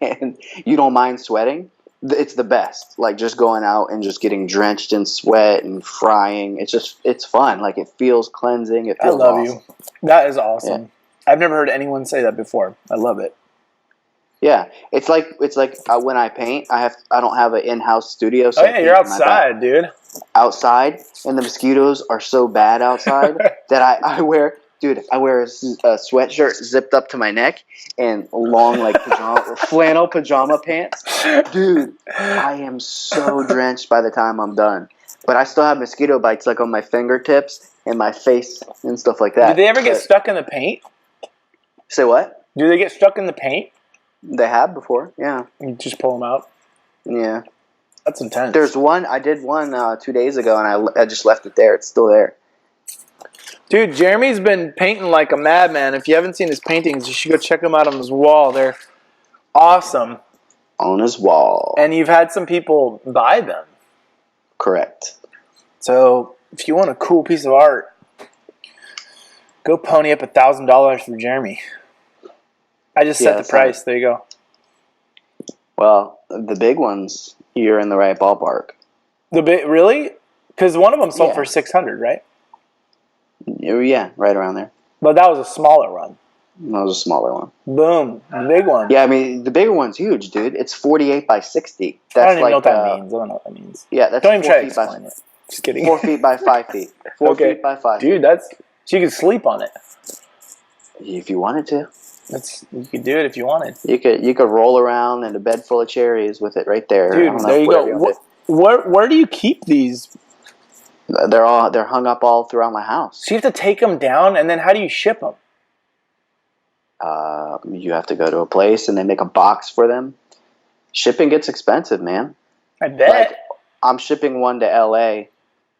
and you don't mind sweating, it's the best. Like just going out and just getting drenched in sweat and frying. It's fun. Like it feels cleansing. It feels awesome. you. That is awesome. Yeah. I've never heard anyone say that before. I love it. Yeah, it's like when I paint, I don't have an in-house studio. So you're outside, dude. Outside, and the mosquitoes are so bad outside that I wear a sweatshirt zipped up to my neck and long like flannel pajama pants. Dude, I am so drenched by the time I'm done. But I still have mosquito bites like on my fingertips and my face and stuff like that. Do they ever get stuck in the paint? Say what? Do they get stuck in the paint? They have before, yeah. You just pull them out? Yeah. That's intense. There's one, I did one 2 days ago, and I just left it there. It's still there. Dude, Jeremy's been painting like a madman. If you haven't seen his paintings, you should go check them out on his wall. They're awesome. On his wall. And you've had some people buy them. Correct. So, if you want a cool piece of art, go pony up $1,000 for Jeremy. I just set the price. There you go. Well, the big ones, you're in the right ballpark. Really? Because one of them sold for $600, right? Yeah, right around there. But that was a smaller one. That was a smaller one. Boom, the big one. Yeah, I mean the bigger one's huge, dude. It's 48 by 60. That's I don't even know what that means. I don't know what that means. Yeah, that's don't even try to explain it. Just kidding. 4 feet by 5 feet. 4 feet by 5 feet. Dude, so you could sleep on it. If you wanted to. You could do it if you wanted. You could roll around in a bed full of cherries with it right there. Dude, there you go. Where do you keep these? They're hung up all throughout my house. So you have to take them down, and then how do you ship them? You have to go to a place, and they make a box for them. Shipping gets expensive, man. I bet. Like, I'm shipping one to LA,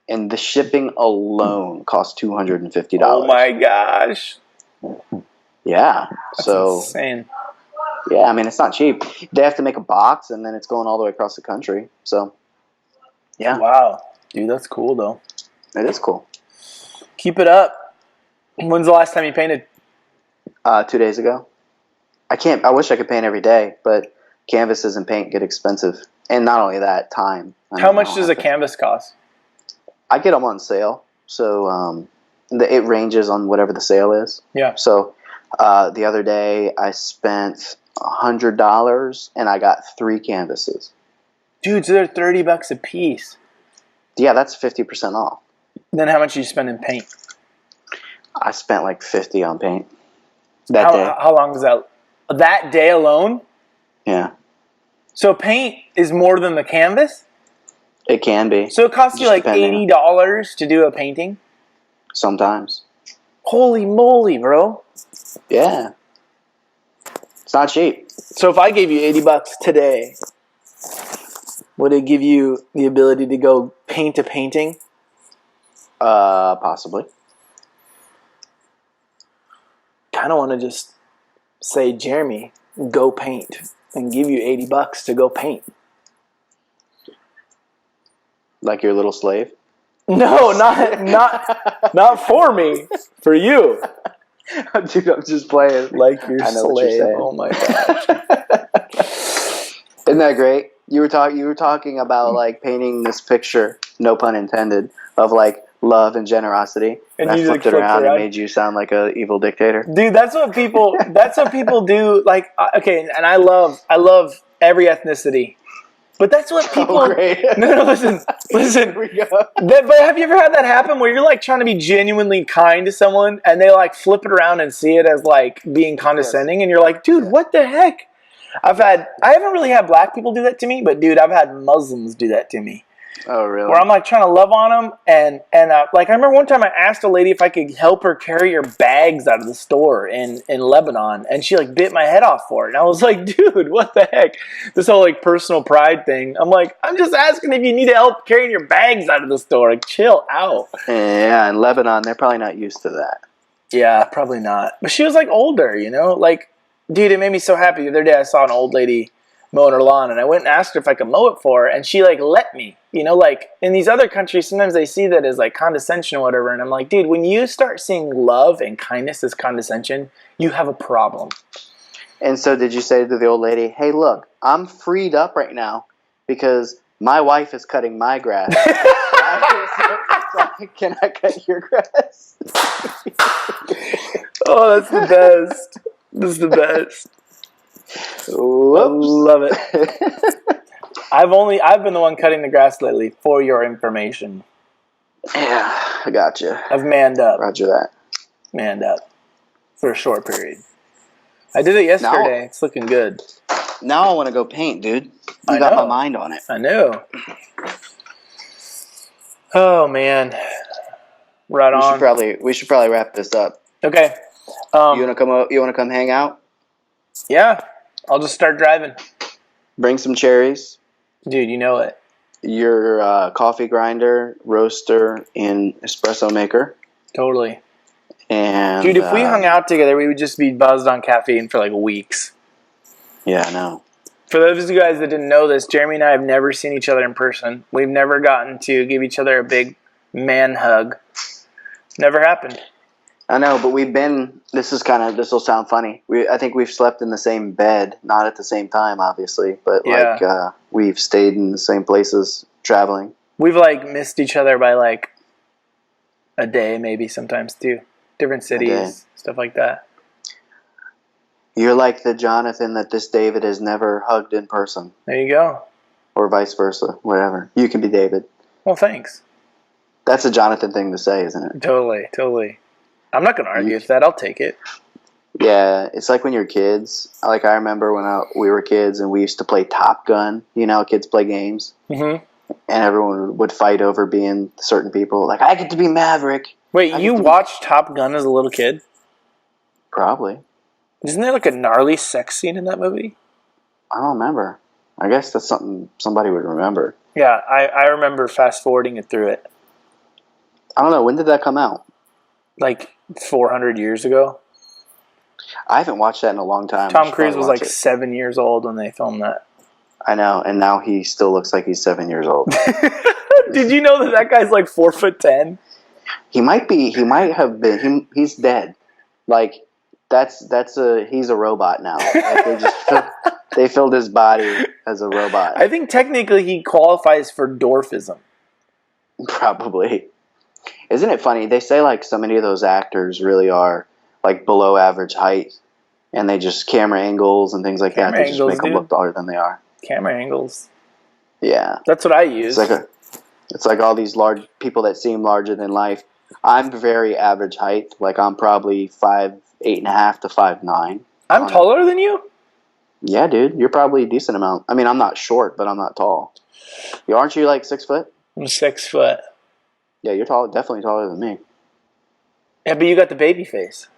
and the shipping alone costs $250. Oh my gosh. Yeah. That's so insane. Yeah, I mean it's not cheap. They have to make a box, and then it's going all the way across the country. So yeah. Wow. Dude, that's cool though. It is cool. Keep it up. When's the last time you painted? 2 days ago. I wish I could paint every day, but canvases and paint get expensive. And not only that, time. How much does a canvas cost? I get them on sale. So it ranges on whatever the sale is. Yeah. So the other day I spent $100 and I got 3 canvases. Dude, so they're $30 a piece. Yeah, that's 50% off. Then how much did you spend in paint? I spent like $50 on paint that day. How long was that? That day alone? Yeah. So paint is more than the canvas? It can be. So it costs you like $80 to do a painting? Sometimes. Holy moly, bro. Yeah. It's not cheap. So if I gave you $80 today, would it give you the ability to go paint a painting? Possibly. Kind of want to just say, Jeremy, go paint, and give you $80 to go paint. Like your little slave? No, not for me, for you. Dude, I'm just playing. Like your I know slave. what you're saying. Oh my gosh. Isn't that great? You were talking about like painting this picture, no pun intended, of like love and generosity. And I flipped it around and made you sound like an evil dictator. Dude, that's what people do. Like, okay, and I love every ethnicity. But that's what people. Oh, great. No, listen. Here we go. But have you ever had that happen where you're like trying to be genuinely kind to someone and they like flip it around and see it as like being condescending, and you're like, dude, what the heck? I haven't really had black people do that to me, but dude, I've had Muslims do that to me. Oh, really? Where I'm like trying to love on them, and like I remember one time I asked a lady if I could help her carry her bags out of the store in Lebanon, and she like bit my head off for it. And I was like, dude, what the heck? This whole like personal pride thing. I'm like, I'm just asking if you need help carrying your bags out of the store. Like, chill out. Yeah, in Lebanon, they're probably not used to that. Yeah, probably not. But she was like older, you know? Like, dude, it made me so happy. The other day I saw an old lady mowing her lawn, and I went and asked her if I could mow it for her, and she like let me. You know, like in these other countries, sometimes they see that as like condescension or whatever, and I'm like, dude, when you start seeing love and kindness as condescension, you have a problem. And so did you say to the old lady, hey, look, I'm freed up right now because my wife is cutting my grass. So can I cut your grass? Oh, that's the best. This is the best. Whoops. I love it. I've been the one cutting the grass lately, for your information. Yeah, I got you. I've manned up. Roger that. Manned up for a short period. I did it yesterday. Now, it's looking good. Now I want to go paint, dude. I got know. my mind on it. I know. Oh man. Right on. We should probably wrap this up. Okay. You wanna come hang out? Yeah. I'll just start driving. Bring some cherries. Dude, you know it. Your coffee grinder, roaster, and espresso maker. Totally. And dude, if we hung out together, we would just be buzzed on caffeine for like weeks. Yeah, I know. For those of you guys that didn't know this, Jeremy and I have never seen each other in person. We've never gotten to give each other a big man hug. Never happened. I know, but this will sound funny. I think we've slept in the same bed, not at the same time, obviously, but we've stayed in the same places, traveling. We've like missed each other by like a day, maybe sometimes too. Different cities, stuff like that. You're like the Jonathan that this David has never hugged in person. There you go. Or vice versa, whatever. You can be David. Well, thanks. That's a Jonathan thing to say, isn't it? Totally. I'm not going to argue with that. I'll take it. Yeah, it's like when you're kids. Like I remember when we were kids and we used to play Top Gun. You know how kids play games? Mm-hmm. And everyone would fight over being certain people. Like, I get to be Maverick. Wait, you watched Top Gun as a little kid? Probably. Isn't there like a gnarly sex scene in that movie? I don't remember. I guess that's something somebody would remember. Yeah, I remember fast-forwarding it through it. I don't know. When did that come out? Like 400 years ago. I haven't watched that in a long time. Tom Cruise was like 7 years old when they filmed that. I know, and now he still looks like he's 7 years old. Did you know that guy's like 4'10"? He might be. He might have been. He's dead. Like, he's a robot now. Like they filled his body as a robot. I think technically he qualifies for dwarfism. Probably. Isn't it funny? They say like so many of those actors really are like below average height, and they just camera angles and things like that. They just make them look taller than they are. Camera angles. Yeah, that's what I use. It's like all these large people that seem larger than life. I'm very average height. Like I'm probably 5'8.5" to 5'9". I'm taller than you? Yeah, dude. You're probably a decent amount. I mean, I'm not short, but I'm not tall. Aren't you like 6 foot? I'm 6 foot. Yeah, you're tall. Definitely taller than me. Yeah, but you got the baby face.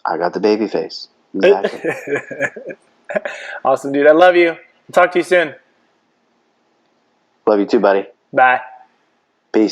I got the baby face. Exactly. Awesome, dude. I love you. I'll talk to you soon. Love you too, buddy. Bye. Peace.